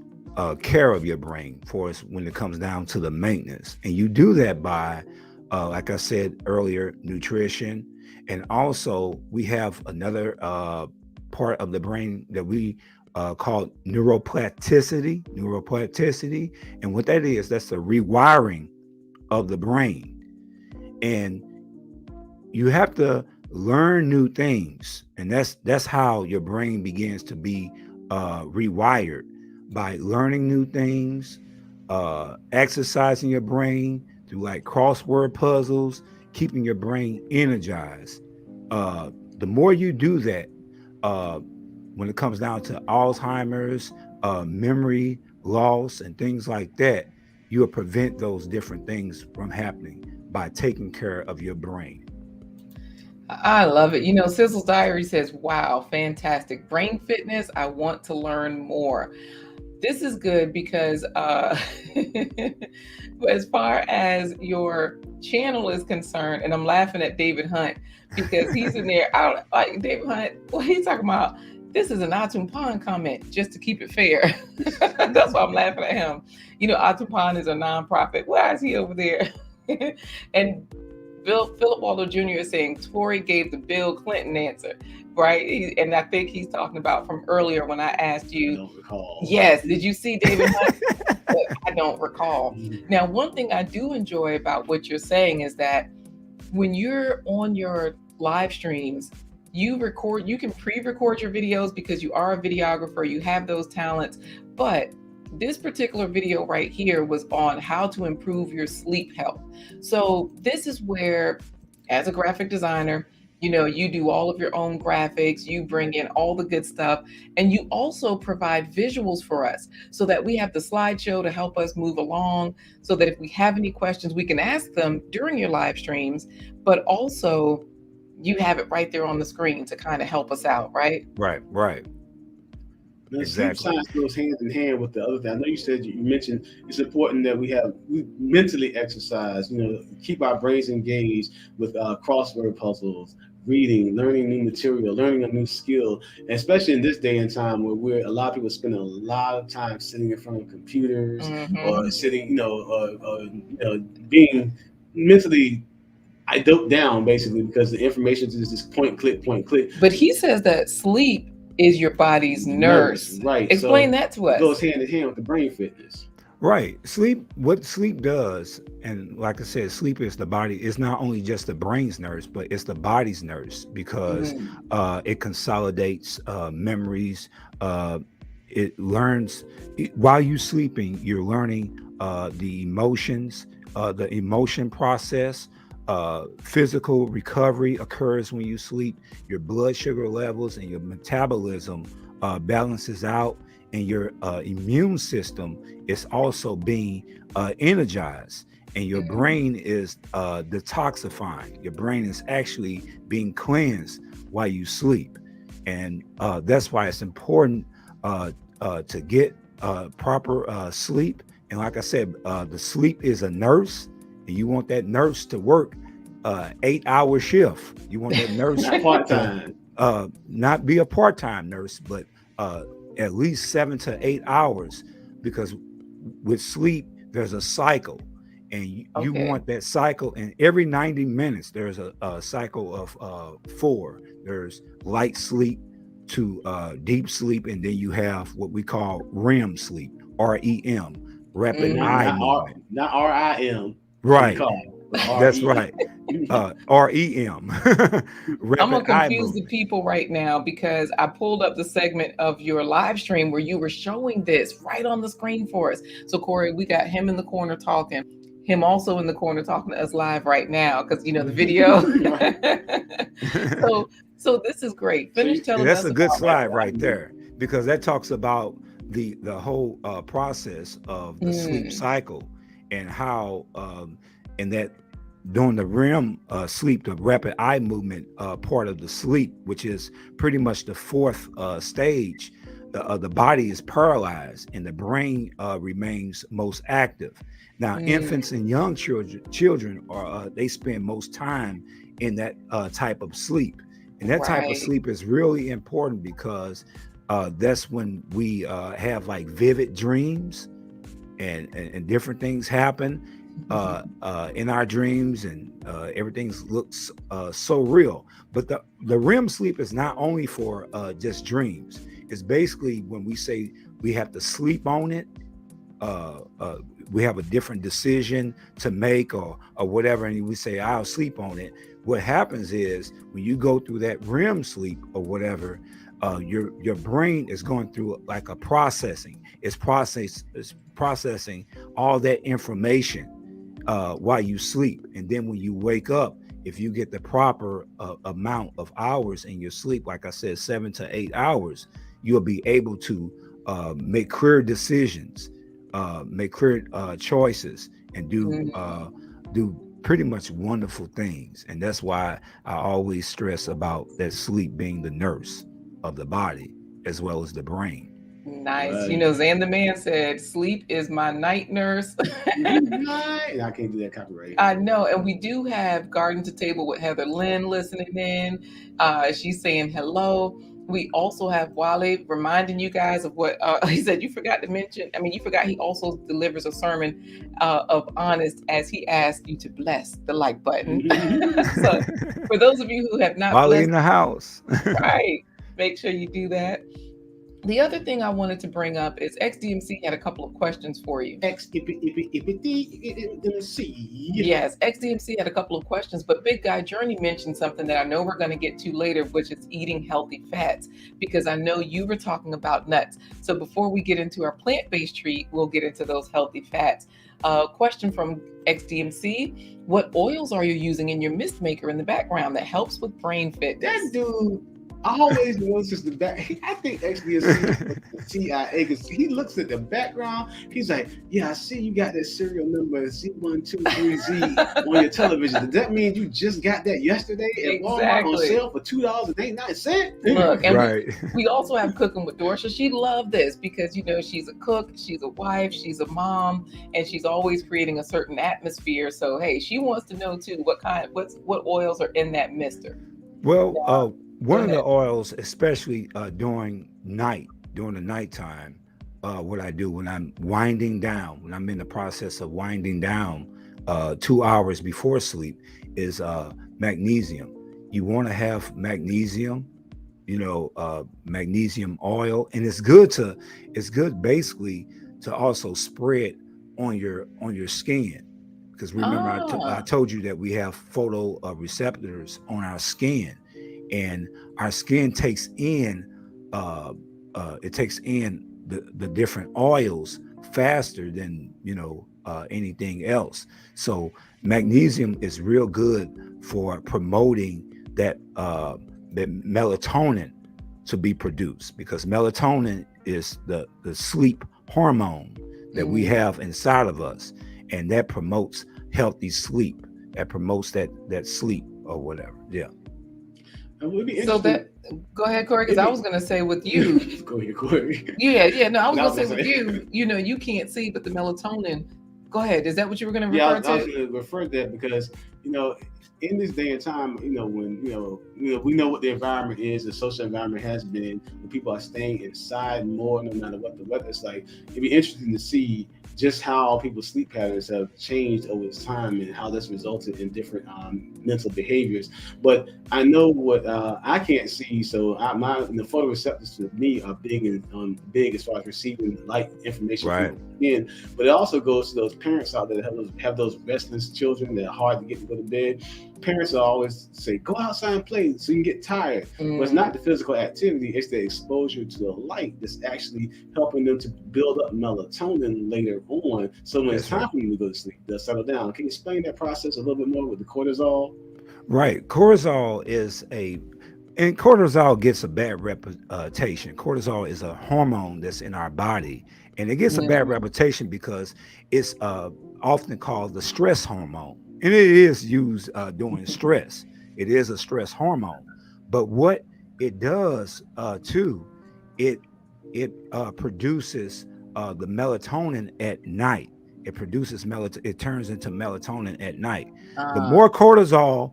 care of your brain for us when it comes down to the maintenance. And you do that by, like I said earlier, nutrition. And also we have another part of the brain that we call neuroplasticity. And what that is, that's the rewiring of the brain. And you have to learn new things. And that's how your brain begins to be rewired, by learning new things, exercising your brain through like crossword puzzles, keeping your brain energized. The more you do that, when it comes down to Alzheimer's, memory loss, and things like that, you'll prevent those different things from happening by taking care of your brain. I love it. Sizzle's Diary says, wow, fantastic. Brain fitness. I want to learn more. This is good because as far as your channel is concerned, and I'm laughing at David Hunt because he's in there. Like David Hunt, what he's talking about, this is an Atupan comment, just to keep it fair. That's why I'm laughing at him. Atupan is a nonprofit. Why is he over there? And Philip Waldo Jr. is saying Tory gave the Bill Clinton answer, right? And I think he's talking about from earlier when I asked you. I don't recall. Yes, did you see David Hunt? I don't recall. Now, one thing I do enjoy about what you're saying is that when you're on your live streams, you can pre-record your videos because you are a videographer, you have those talents, but this particular video right here was on how to improve your sleep health. So this is where, as a graphic designer, you do all of your own graphics, you bring in all the good stuff, and you also provide visuals for us so that we have the slideshow to help us move along, so that if we have any questions, we can ask them during your live streams, but also you have it right there on the screen to kind of help us out, right? Right. Now, Exactly. Sleep science goes hand in hand with the other thing. I know you mentioned it's important that we mentally exercise, keep our brains engaged with crossword puzzles, reading, learning new material, learning a new skill, and especially in this day and time where a lot of people spend a lot of time sitting in front of computers, or sitting, being mentally doped down basically because the information is just point, click. But he says that sleep is your body's nurse. Right. Explain that to us. It goes hand in hand with the brain fitness. Right. What sleep does, and like I said, sleep is the body. It's not only just the brain's nurse, but it's the body's nurse because it consolidates memories. It learns while you're sleeping. You're learning the emotions, the emotion process. Physical recovery occurs when you sleep. Your blood sugar levels and your metabolism balances out, and your immune system is also being energized, and your brain is detoxifying. Your brain is actually being cleansed while you sleep, and that's why it's important to get proper sleep. And like I said, the sleep is a nurse, and you want that nurse to work 8-hour shift. You want that nurse not part-time, not be a part-time nurse, but at least 7 to 8 hours, because with sleep there's a cycle, and you want that cycle. And every 90 minutes there's a cycle of 4. There's light sleep to deep sleep, and then you have what we call REM sleep, REM, rapid eye movement. Not RIM. Right. That's right. REM. I'm gonna confuse the people right now because I pulled up the segment of your live stream where you were showing this right on the screen for us. So Corey, we got him in the corner talking. him also in the corner talking to us live right now because the video. So this is great. Finish telling That's us a good about slide right there, because that talks about the whole process of the sleep cycle, and how and that during the REM sleep, the rapid eye movement part of the sleep, which is pretty much the fourth stage, the body is paralyzed and the brain remains most active. Now, infants and young children are they spend most time in that type of sleep, and that type of sleep is really important because that's when we have like vivid dreams, and different things happen in our dreams, and everything looks so real. But the REM sleep is not only for just dreams. It's basically when we say we have to sleep on it, we have a different decision to make or whatever, and we say I'll sleep on it. What happens is when you go through that REM sleep or whatever, your brain is going through like a processing. It's processing all that information while you sleep, and then when you wake up, if you get the proper amount of hours in your sleep, like I said, 7 to 8 hours, you'll be able to make clear decisions, make clear choices, and do pretty much wonderful things. And that's why I always stress about that sleep being the nurse of the body as well as the brain. Nice. Right. Zan the Man said, sleep is my night nurse. I can't do that copyright. I know. And we do have Garden to Table with Heather Lynn listening in. She's saying hello. We also have Wale reminding you guys of what he said. You forgot to mention. You forgot he also delivers a sermon of honest as he asked you to bless the like button. So for those of you who have not Wale blessed in the house. right, make sure you do that. The other thing I wanted to bring up is XDMC had a couple of questions for you. Yes, XDMC had a couple of questions, but Big Guy Journey mentioned something that I know we're going to get to later, which is eating healthy fats, because I know you were talking about nuts. So before we get into our plant-based treat, we'll get into those healthy fats. Question from XDMC: what oils are you using in your mist maker in the background that helps with brain fitness? that dude. I always notice the back. I think actually it's CIA, because he looks at the background. He's like, "Yeah, I see you got that serial number Z123Z on your television. Does that mean you just got that yesterday at Walmart on sale for $2.89?" Look, and Right. we also have Cooking with Dorsha. She loved this because she's a cook, she's a wife, she's a mom, and she's always creating a certain atmosphere. So hey, she wants to know too what oils are in that mister. Well, one of the oils, especially during the nighttime, what I do when I'm winding down, when I'm in the process of winding down 2 hours before sleep, is magnesium. You want to have magnesium, magnesium oil, and it's good basically to also spread on your skin, because remember I told you that we have photoreceptors on our skin. And our skin takes in the different oils faster than anything else. So magnesium is real good for promoting that melatonin to be produced, because melatonin is the sleep hormone that we have inside of us, and that promotes healthy sleep. That promotes that sleep or whatever. Yeah. So go ahead, Corey, because I was going to say with you. Go ahead, Corey. Yeah. No, I was going to say with you, you can't see, but the melatonin. Go ahead. Is that what you were going to refer to? I was going to refer to that because, in this day and time, when, we know what the environment is, the social environment has been, when people are staying inside more, no matter what the weather's like. It'd be interesting to see just how people's sleep patterns have changed over time and how that's resulted in different mental behaviors. But I know what I can't see, so the photoreceptors to me are big as far as receiving light information from the skin. But it also goes to those parents out there that have those restless children that are hard to get to go to bed. parents always say, go outside and play so you can get tired. But it's not the physical activity, it's the exposure to the light that's actually helping them to build up melatonin later on. So when it's time for you to go to sleep, they'll settle down. Can you explain that process a little bit more with the cortisol? Right. Cortisol and cortisol gets a bad reputation. Cortisol is a hormone that's in our body, and it gets a bad reputation because it's often called the stress hormone, and it is used during stress. It is a stress hormone, but what it does too, it produces the melatonin at night. It produces melatonin. It turns into melatonin at night. The more cortisol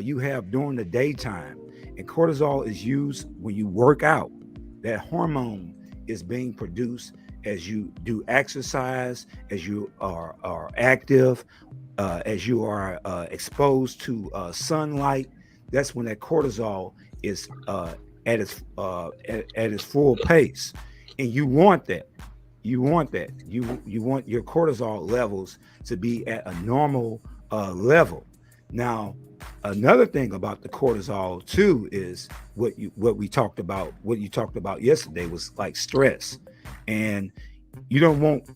you have during the daytime, and cortisol is used when you work out. That hormone is being produced as you do exercise, as you are active, as you are exposed to sunlight. That's when that cortisol is at its full pace, and you want that. You want your cortisol levels to be at a normal level. Now, another thing about the cortisol too is what you talked about yesterday was like stress, and you don't want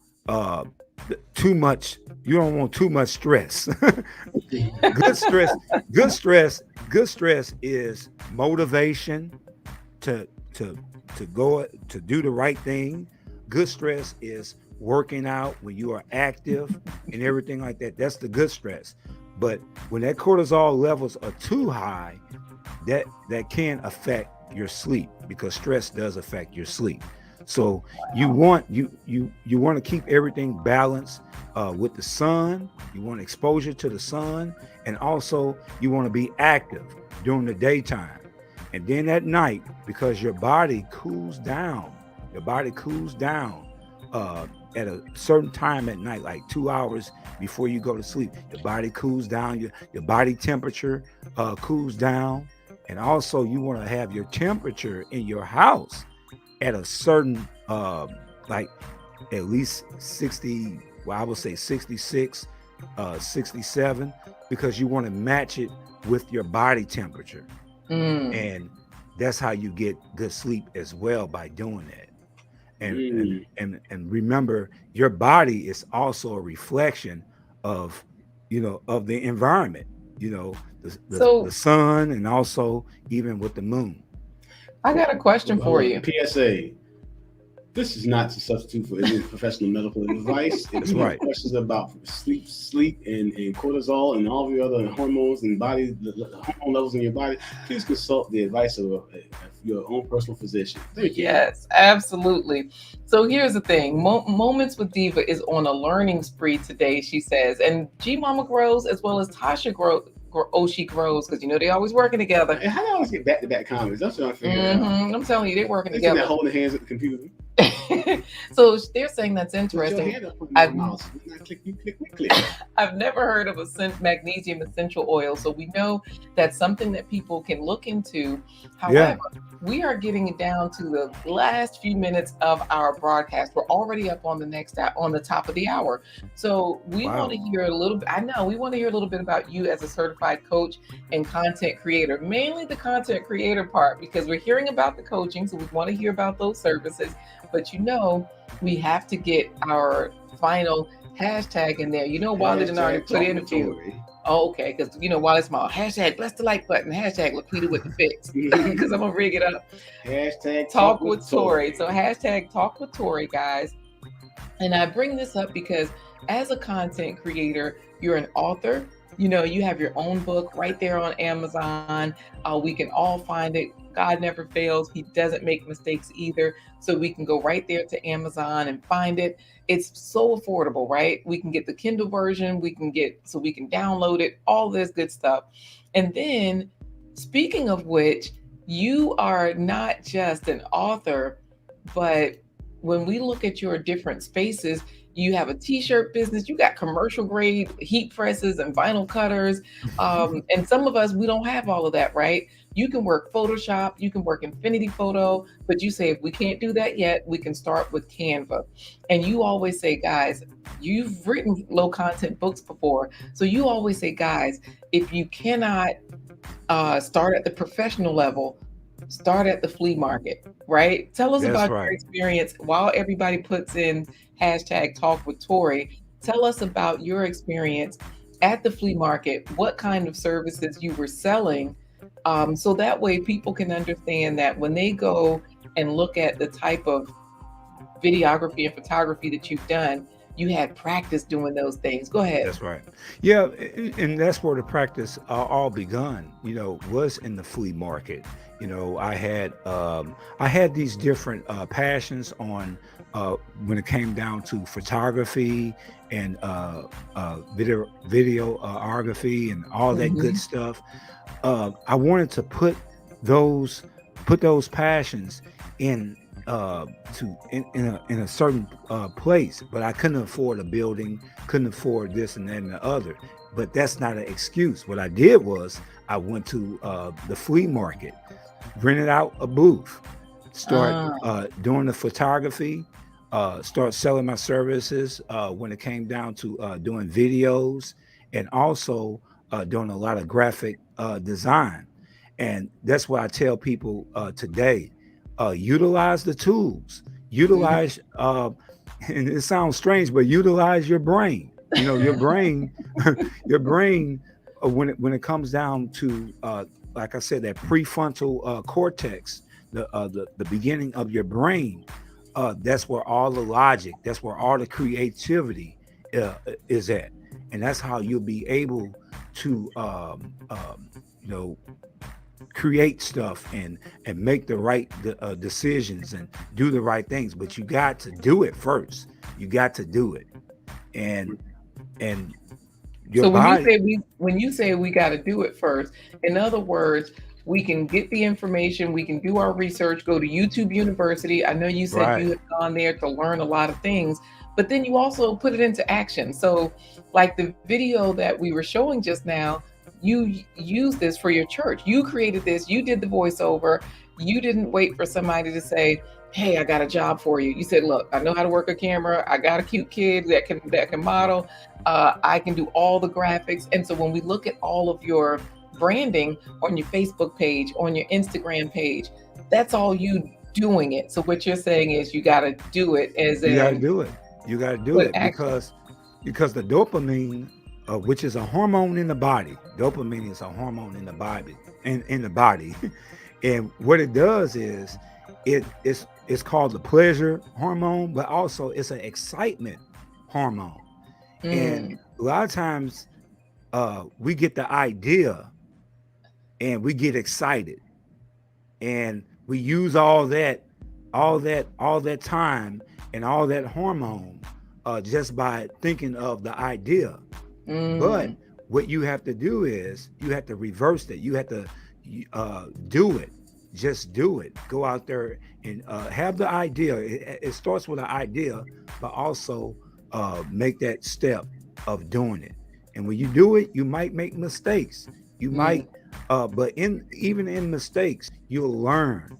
too much. You don't want too much stress. Good stress is motivation to go to do the right thing. Good stress is working out when you are active and everything like that. That's the good stress. But when that cortisol levels are too high, that can affect your sleep, because stress does affect your sleep. So you want to keep everything balanced with the sun. You want exposure to the sun, and also you want to be active during the daytime. And then at night, because your body cools down. Your body cools down at a certain time at night, like 2 hours before you go to sleep. Your body cools down. Your body temperature cools down. And also you want to have your temperature in your house at a certain, like at least 60, well, I would say 66, 67, because you want to match it with your body temperature. And that's how you get good sleep as well, by doing that. And remember, your body is also a reflection of the environment, the sun, and also even with the moon. I got a question for you. PSA. This is not to substitute for any professional medical advice. If you have questions about sleep and cortisol and all of your other hormones and body hormone levels in your body, please consult the advice of your own personal physician. Thank you. Yes, absolutely. So here's the thing. Moments with Diva is on a learning spree today, she says. And G Mama grows as well as Tasha grows. She grows, because they always working together. And how do I always get back-to-back comments? That's what I'm figuring out. I'm telling you, they're working together. They're holding hands at the computer. So they're saying that's interesting. I've never heard of a magnesium essential oil, so we know that's something that people can look into. However, we are getting down to the last few minutes of our broadcast. We're already up on the top of the hour. So we want to hear a little bit. I know we want to hear a little bit about you as a certified coach and content creator, mainly the content creator part, because we're hearing about the coaching. So we want to hear about those services, but we have to get our final hashtag in there. Wally didn't already put in a few. Oh, okay, because Wally Small, hashtag bless the like button, hashtag Laquita with the fix, because I'm gonna rig it up. Hashtag talk with Tory. So hashtag talk with Tory, guys. And I bring this up because as a content creator, you're an author. You have your own book right there on Amazon. We can all find it. God never fails. He doesn't make mistakes either. So we can go right there to Amazon and find it. It's so affordable, right? We can get the Kindle version. We can download it, all this good stuff. And then, speaking of which, you are not just an author, but when we look at your different spaces, you have a t-shirt business, you got commercial grade heat presses and vinyl cutters. And some of us, we don't have all of that, right? You can work Photoshop, you can work Infinity Photo, but you say, if we can't do that yet, we can start with Canva. And you always say, guys, you've written low content books before. So you always say, guys, if you cannot start at the professional level, start at the flea market, right? Tell us That's about your right. experience while everybody puts in hashtag talk with Tory. Tell us about your experience at the flea market, what kind of services you were selling. So that way people can understand that when they go and look at the type of videography and photography that you've done, you had practice doing those things. Go ahead. That's right. Yeah, and that's where the practice all begun. Was in the flea market. I had these different passions on when it came down to photography and videography and all that good Mhm. stuff. I wanted to put those passions in in a certain place, but I couldn't afford a building, couldn't afford this and that and the other. But that's not an excuse. What I did was I went to the flea market, rented out a booth, start Ah, doing the photography, start selling my services when it came down to doing videos, and also doing a lot of graphic design. And that's why I tell people today, utilize the tools, mhm. utilize, and it sounds strange, but utilize your brain. Your brain, your brain, when it comes down to, like I said, that prefrontal cortex, the beginning of your brain, that's where all the logic, that's where all the creativity is at, and that's how you'll be able to, you know, create stuff and make the right decisions and do the right things. But you got to do it first. You got to do it, and and your So body. when you say we got to do it first, in other words, we can get the information, we can do our research, go to YouTube University. I know you said Right. you had gone there to learn a lot of things, but then you also put it into action. So, like the video that we were showing just now, you used this for your church. You created this, you did the voiceover. You didn't wait for somebody to say, "Hey, I got a job for you." You said, "Look, I know how to work a camera. I got a cute kid that can model. I can do all the graphics." And so when we look at all of your branding on your Facebook page, on your Instagram page, that's all you doing it. So what you're saying is you got to do it, as You got to in do it. You got to do put it action. because the dopamine, which is a hormone in the body, dopamine is a hormone in the body, in the body, and what it does is it's called the pleasure hormone, but also it's an excitement hormone. And Mm, a lot of times we get the idea and we get excited and we use all that time and all that hormone just by thinking of the idea. But mm, what you have to do is you have to reverse that. You have to do it. Just do it. Go out there and have the idea. It starts with an idea, but also make that step of doing it. And when you do it, you might make mistakes. You mm. might, but even in mistakes, you'll learn,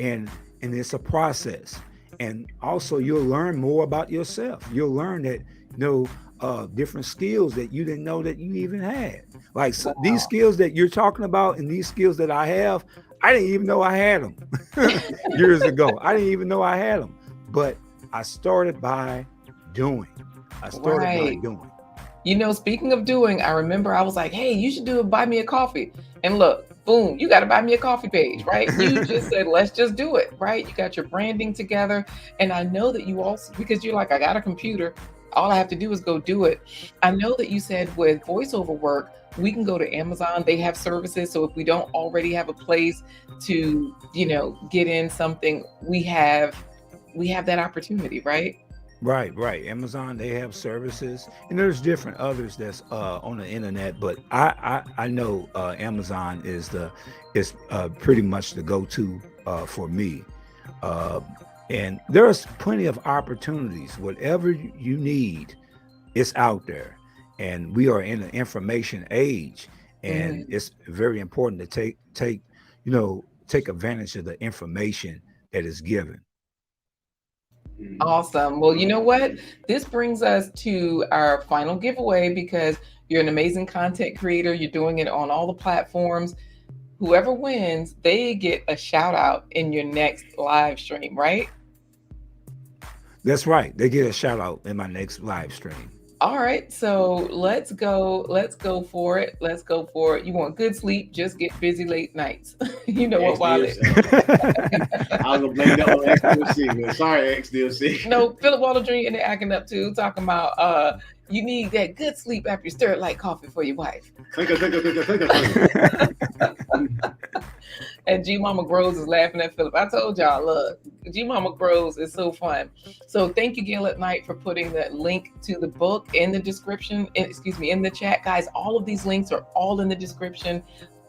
and it's a process. And also, you'll learn more about yourself. You'll learn that different skills that you didn't know that you even had. Like these Wow. skills that you're talking about, and these skills that I have, I didn't even know I had them years ago. I didn't even know I had them, but I started by doing. I started by Right. doing. Speaking of doing, I remember I was like, "Hey, you should do a buy me a coffee." And look, boom, you got to buy me a coffee page, right? You just said, "Let's just do it," right? You got your branding together. And I know that you also, because you're like, "I got a computer. All I have to do is go do it." I know that you said with voiceover work, we can go to Amazon. They have services. So if we don't already have a place to, get in something, we have that opportunity, right? Right, right. Amazon, they have services, and there's different others that's on the internet. But I know Amazon is pretty much the go-to for me. Uh, And there's plenty of opportunities. Whatever you need, it's out there. And we are in an information age, and it's very important to take advantage of the information that is given. Awesome. Well, you know what? This brings us to our final giveaway because you're an amazing content creator. You're doing it on all the platforms. Whoever wins, they get a shout out in your next live stream, right? That's right. They get a shout out in my next live stream. All right, so let's go for it. Let's go for it. You want good sleep, just get busy late nights. You know what, Wally? I was gonna blame that on XDLC, but sorry, XDLC. No, Philip Walter Jr. and they're acting up too, talking about you need that good sleep after you stir it like coffee for your wife. Think. And G Mama Grows is laughing at Philip. I told y'all, look, G Mama Grows is so fun. So thank you, Gail at Night, for putting that link to the book in the description, in the chat. Guys, all of these links are all in the description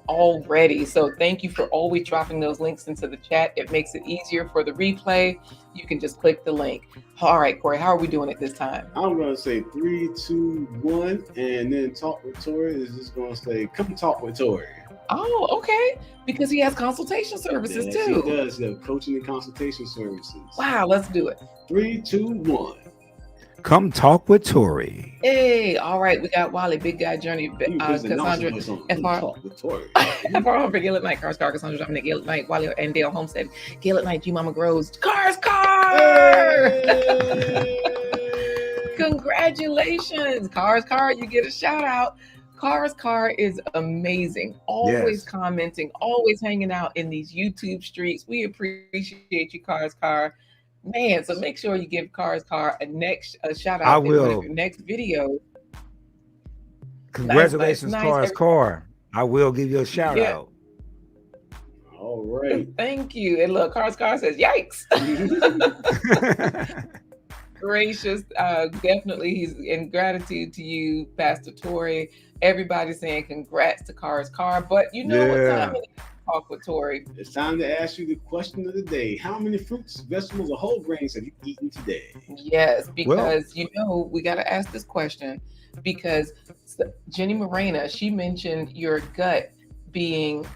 already. So thank you for always dropping those links into the chat. It makes it easier for the replay. You can just click the link. All right, Corey, how are we doing it this time? I'm going to say 3, 2, 1, and then Talk with Tory is just going to say, come talk with Tory. Oh, okay. Because he has consultation services too. He does. He has coaching and consultation services. Wow, let's do it. 3, 2, 1. Come talk with Tory. Hey, all right. We got Wally, Big Guy Journey, Cassandra, Talk with Tory. FR for Gail at Night, Cars Car, Cassandra, Dominic, Gail at Night, Wally, and Dale Homestead. Gail at Night, G Mama Grows, Cars Car! Hey! Congratulations, Cars Car. You get a shout out. Cars Car is amazing. Always commenting, always hanging out in these YouTube streets. We appreciate you, Cars Car. Man, so make sure you give Cars Car a shout out. I will. Your next video. Congratulations, nice. Car. I will give you a shout out. All right. Thank you. And look, Cars Car says, yikes. Gracious. Definitely. He's in gratitude to you, Pastor Tory. Everybody's saying congrats to Cars Car. But you know what time it is? Talk with Tory. It's time to ask you the question of the day. How many fruits, vegetables, or whole grains have you eaten today? Yes, because we got to ask this question because Jenny Morena, she mentioned your gut being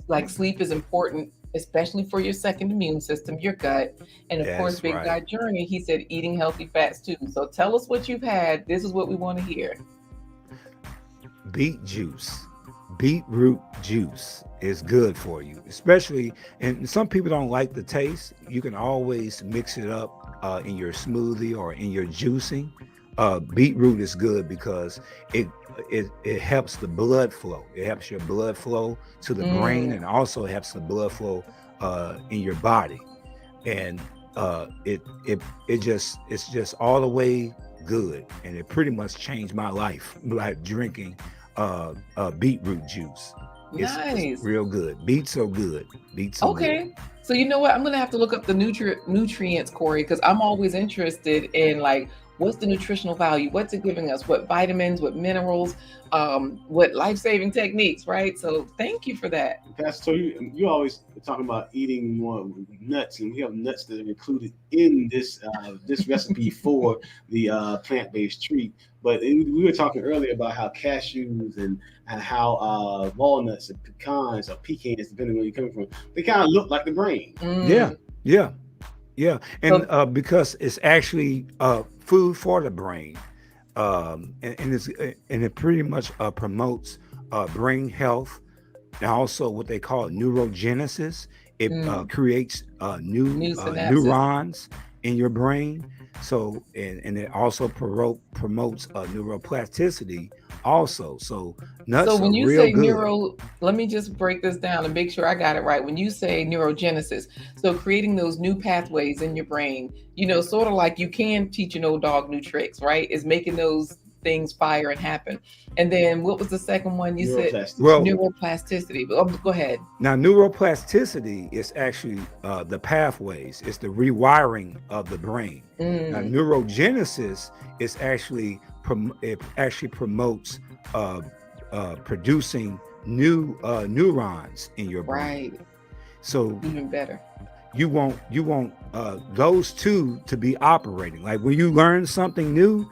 like sleep is important, especially for your second immune system, your gut. And of course, Big Guy Journey, he said eating healthy fats too. So tell us what you've had. This is what we want to hear. Beetroot juice is good for you, especially, and some people don't like the taste. You can always mix it up in your smoothie or in your juicing. Beetroot is good because it helps the blood flow. It helps your blood flow to the brain, and also helps the blood flow in your body. And it's just all the way good. And it pretty much changed my life, like drinking beetroot juice. It's real good. Beets are good. Okay. So you know what? I'm going to have to look up the nutrients, Corey, because I'm always interested in like, what's the nutritional value? What's it giving us? What vitamins, what minerals, what life-saving techniques, right? So thank you for that. Pastor, you always talking about eating more nuts, and we have nuts that are included in this recipe for the plant-based treat. But we were talking earlier about how cashews and how walnuts and pecans, depending on where you're coming from, they kind of look like the brain. Yeah. And because it's actually food for the brain, and it pretty much promotes brain health, and also what they call neurogenesis. It creates new neurons in your brain. So and it also promotes neuroplasticity also. So nuts So when are you real say good. let me just break this down and make sure I got it right. When you say neurogenesis, so creating those new pathways in your brain, sort of like you can teach an old dog new tricks, right? Is making those things fire and happen. And then what was the second one you said? Neuroplasticity. Go ahead. Now, neuroplasticity is actually the pathways. It's the rewiring of the brain. Now, neurogenesis is actually promotes producing new neurons in your brain. Right. So even better. you want those two to be operating. Like when you learn something new,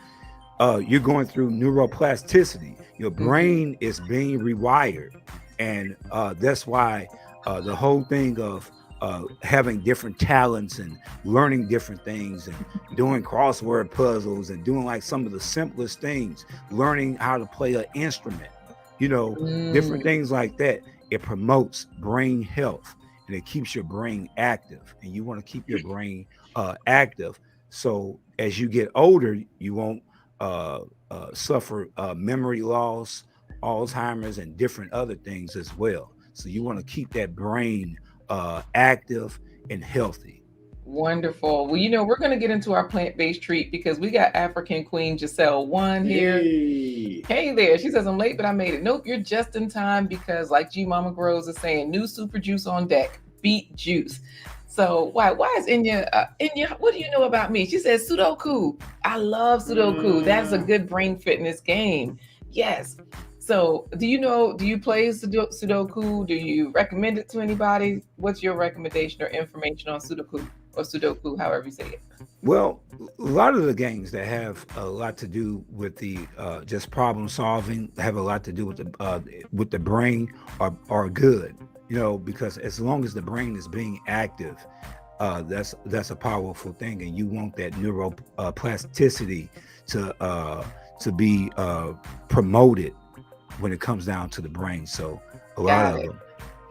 you're going through neuroplasticity. Your brain is being rewired, and that's why the whole thing of having different talents and learning different things and doing crossword puzzles and doing like some of the simplest things, learning how to play an instrument, different things like that. It promotes brain health and it keeps your brain active, and you want to keep your brain active. So as you get older, you won't suffer memory loss, Alzheimer's, and different other things as well. So you want to keep that brain active and healthy. Wonderful. Well, we're going to get into our plant-based treat because we got African Queen Giselle 1 here. Hey there. She says, I'm late, but I made it. Nope, you're just in time because like G Mama Grows is saying, new super juice on deck. Beet juice. So why is Inya, what do you know about me? She says Sudoku. I love Sudoku. That's a good brain fitness game. Yes. So do you play Sudoku? Do you recommend it to anybody? What's your recommendation or information on Sudoku or Sudoku, however you say it? Well, a lot of the games that have a lot to do with the just problem solving, have a lot to do with the brain are good, because as long as the brain is being active, that's a powerful thing, and you want that neuroplasticity to be promoted when it comes down to the brain. So a lot of them,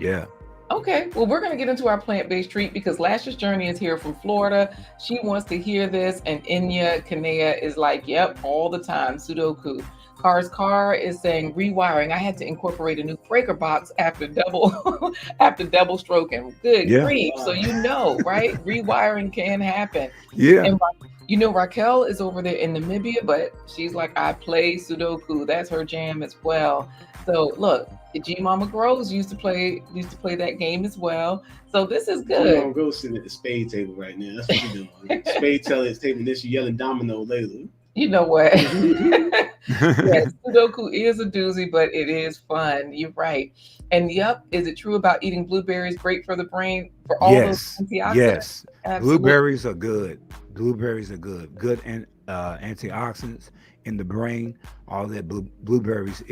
yeah. Okay, well, we're going to get into our plant-based treat because Lash's Journey is here from Florida. She wants to hear this, and Inya Kanea is like, yep, all the time, Sudoku. Car is saying rewiring. I had to incorporate a new breaker box after double stroking. Good grief. So right? Rewiring can happen. Yeah. And Raquel is over there in Namibia, but she's like, I play Sudoku. That's her jam as well. So look, G Mama Grows used to play that game as well. So this is good. G Mama Grows sitting at the spade table right now. That's what you're doing. Spade table table. This you yelling domino later. You know what? Yes, Sudoku is a doozy, but it is fun. You're right. And is it true about eating blueberries? Great for the brain for all those antioxidants? Yes, absolutely. Blueberries are good. Good and antioxidants in the brain. All that blueberries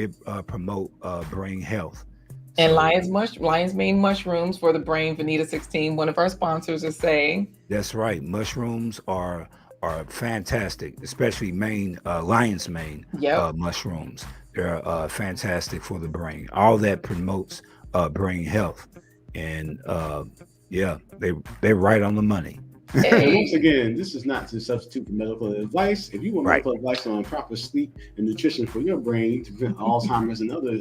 promote brain health. And lion's mane mushrooms for the brain. Vanita 16, one of our sponsors, is saying. That's right. Mushrooms are fantastic, especially lion's mane mushrooms. They're fantastic for the brain. All that promotes brain health, and they're right on the money. Hey. Once again, this is not to substitute for medical advice. If you want medical advice on proper sleep and nutrition for your brain to prevent Alzheimer's and other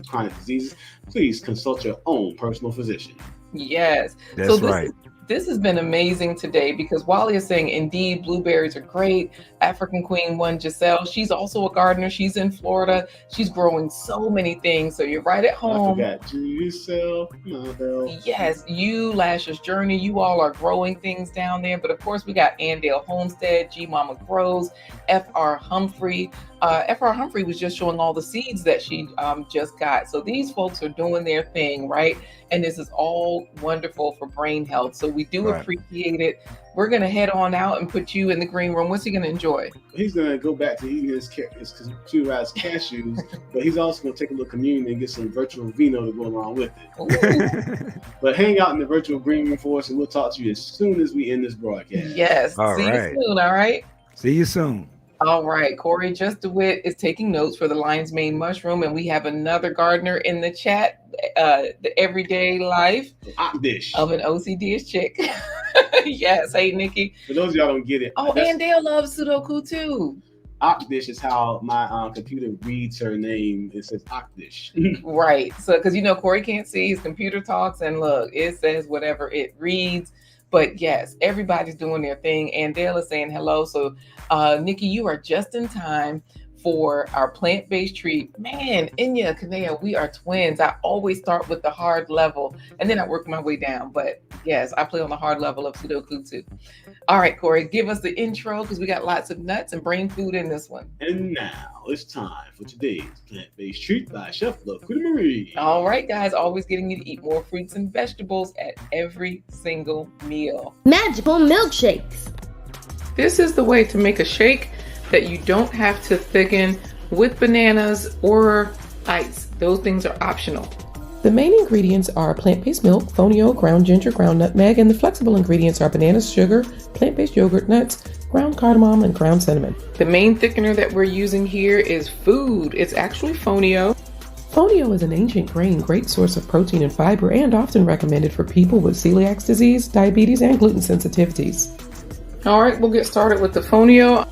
chronic diseases, please consult your own personal physician. Yes, that's right. This has been amazing today because Wally is saying, indeed, blueberries are great. African Queen 1, Giselle, she's also a gardener. She's in Florida. She's growing so many things. So you're right at home. I forgot Giselle, Mabel. Yes, you, Lash's Journey, you all are growing things down there. But of course, we got Andale Homestead, G Mama Grows, F.R. Humphrey. F.R. Humphrey was just showing all the seeds that she just got. So these folks are doing their thing, right? And this is all wonderful for brain health. So we do appreciate it. We're going to head on out and put you in the green room. What's he going to enjoy? He's going to go back to eating his computerized cashews, but he's also going to take a little communion and get some virtual vino to go along with it. But hang out in the virtual green room for us, and we'll talk to you as soon as we end this broadcast. Yes. See you soon, all right? See you soon. All right, Corey Just DeWitt is taking notes for the lion's mane mushroom, and we have another gardener in the chat. The everyday life of an OCD chick. Yes, hey Nikki. For those of y'all don't get it. Oh, and Dale loves Sudoku too. Okdish is how my computer reads her name. It says Okdish. Right. So, because Corey can't see, his computer talks, and look, it says whatever it reads. But yes, everybody's doing their thing. And Dale is saying hello. So, Nikki, you are just in time for our plant-based treat. Man, Inya, Kanea, we are twins. I always start with the hard level and then I work my way down. But yes, I play on the hard level of Sudoku too. All right, Corey, give us the intro because we got lots of nuts and brain food in this one. And now it's time for today's plant-based treat by Chef LaQuita Marie. All right, guys, always getting you to eat more fruits and vegetables at every single meal. Magical milkshakes. This is the way to make a shake that you don't have to thicken with bananas or ice. Those things are optional. The main ingredients are plant-based milk, fonio, ground ginger, ground nutmeg, and the flexible ingredients are bananas, sugar, plant-based yogurt, nuts, ground cardamom, and ground cinnamon. The main thickener that we're using here is food. It's actually fonio. Fonio is an ancient grain, great source of protein and fiber, and often recommended for people with celiac disease, diabetes, and gluten sensitivities. All right, we'll get started with the fonio.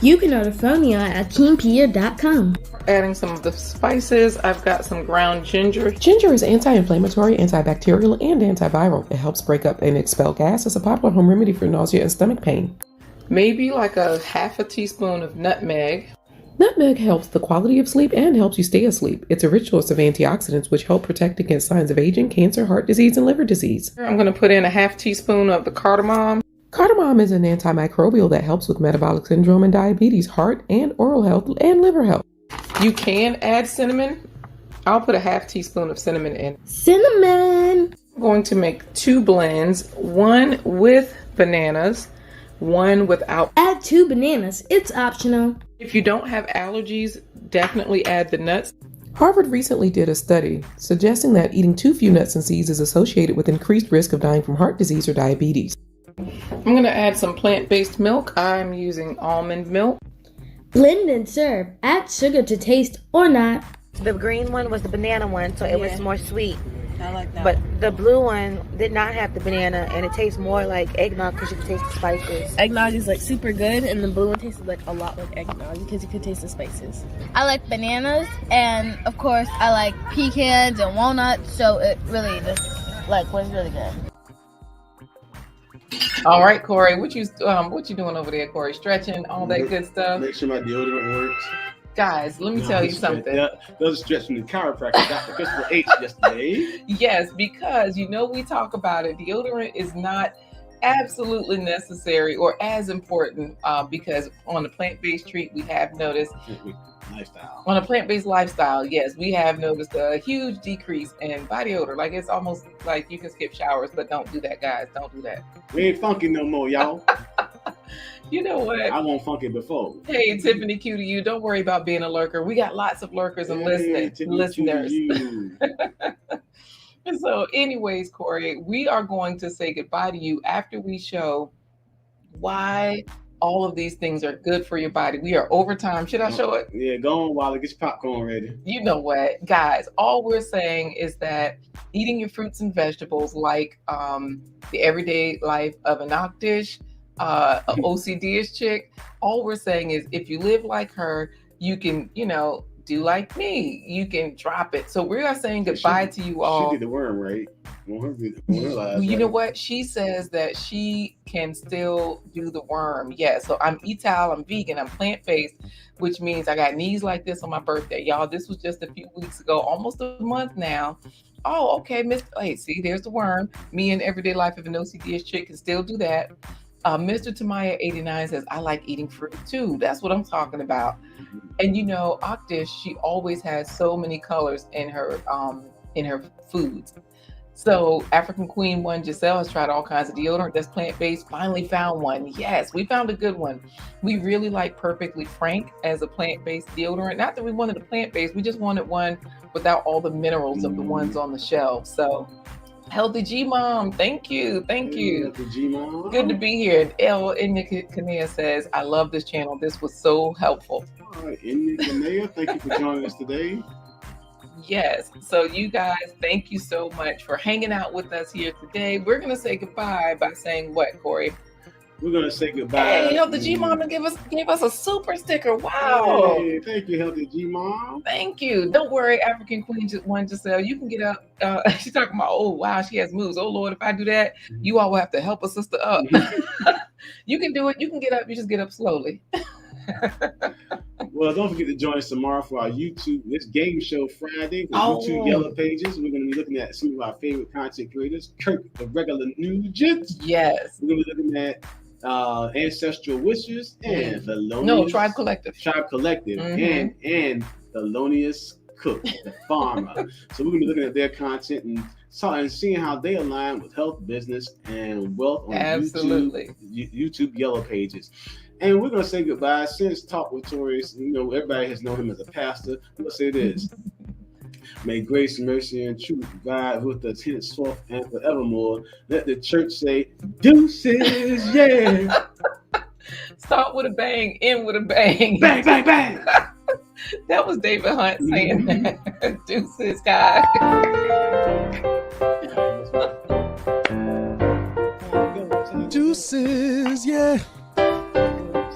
You can order fonio at keenpia.com. Adding some of the spices. I've got some ground ginger. Ginger is anti-inflammatory, antibacterial, and antiviral. It helps break up and expel gas. It's a popular home remedy for nausea and stomach pain. Maybe like a half a teaspoon of nutmeg. Nutmeg helps the quality of sleep and helps you stay asleep. It's a rich source of antioxidants which help protect against signs of aging, cancer, heart disease, and liver disease. I'm going to put in a half teaspoon of the cardamom. Cardamom is an antimicrobial that helps with metabolic syndrome and diabetes, heart and oral health, and liver health. You can add cinnamon. I'll put a half teaspoon of cinnamon in. Cinnamon. I'm going to make 2 blends, one with bananas, one without. Add 2 bananas. It's optional. If you don't have allergies, definitely add the nuts. Harvard recently did a study suggesting that eating too few nuts and seeds is associated with increased risk of dying from heart disease or diabetes. I'm going to add some plant-based milk. I'm using almond milk. Blend and serve. Add sugar to taste or not. The green one was the banana one, so it was more sweet. I like that. But the blue one did not have the banana, and it tastes more like eggnog because you can taste the spices. Eggnog is like super good, and the blue one tasted like a lot like eggnog because you could taste the spices. I like bananas, and of course I like pecans and walnuts, so it really just was really good. All right, Corey, what you doing over there, Corey? Stretching, all that good stuff. Make sure my deodorant works. Guys, let me tell you something. Those stretch from the chiropractor, Dr. Christopher H. yesterday. Yes, because we talk about it. Deodorant is not absolutely necessary or as important because on the plant-based treat, we have noticed lifestyle. On a plant-based lifestyle, yes, we have noticed a huge decrease in body odor. Like it's almost like you can skip showers, but don't do that, guys. Don't do that. We ain't funky no more, y'all. You know what? I won't funky before. Hey, Tiffany Q to you. Don't worry about being a lurker. We got lots of lurkers and listeners. And so, anyways, Corey, we are going to say goodbye to you after we show why all of these things are good for your body. We are over time. Should I show it? Yeah, go on while it gets popcorn ready. You know what, guys, all we're saying is that eating your fruits and vegetables like the everyday life of an octish, an OCD-ish chick, all we're saying is if you live like her, you can, do like me. You can drop it. So we are saying goodbye to you all. She did the worm, right? You know what? She says that she can still do the worm. Yeah. So I'm Ital, I'm vegan, I'm plant-based, which means I got knees like this on my birthday. Y'all, this was just a few weeks ago, almost a month now. Oh, okay, Hey, see, there's the worm. Me in everyday life of an OCD-ish chick can still do that. Mr. Tamaya 89 says, I like eating fruit too. That's what I'm talking about. And Octish, she always has so many colors in her foods. So African Queen One Giselle has tried all kinds of deodorant that's plant-based, finally found one. Yes, we found a good one. We really like Perfectly Frank as a plant-based deodorant. Not that we wanted a plant-based, we just wanted one without all the minerals of the ones on the shelf. So Healthy G Mom, thank you. Healthy G Mom. Good to be here. And L. Inya Kanea says, I love this channel. This was so helpful. All right, Inya Kanea, thank you for joining us today. Yes. So you guys, thank you so much for hanging out with us here today. We're going to say goodbye by saying what, Corey? We're going to say goodbye. Hey, Healthy G Mom gave us a super sticker. Wow. Hey, thank you, Healthy G Mom. Thank you. Don't worry, African Queen One Giselle. You can get up. She's talking about, oh, wow, she has moves. Oh, Lord, if I do that, you all will have to help a sister up. You can do it. You can get up. You just get up slowly. Well, don't forget to join us tomorrow for our YouTube, this game show Friday, the Oh. YouTube Yellow Pages. We're going to be looking at some of our favorite content creators, Kirk, the regular Nugent. Yes. We're going to be looking at Ancestral Wishes and Thelonious. No, Tribe Collective. Tribe Collective and Thelonious Cook, the farmer. So we're going to be looking at their content and seeing how they align with health, business, and wealth on YouTube Yellow Pages. And we're going to say goodbye. Since Talk with Tory, everybody has known him as a pastor. I'm going to say this. May grace, mercy, and truth abide with us henceforth and forevermore. Let the church say, deuces, yeah. Start with a bang, end with a bang. Bang, bang, bang. That was David Hunt saying that. Deuces, guys. Deuces, yeah.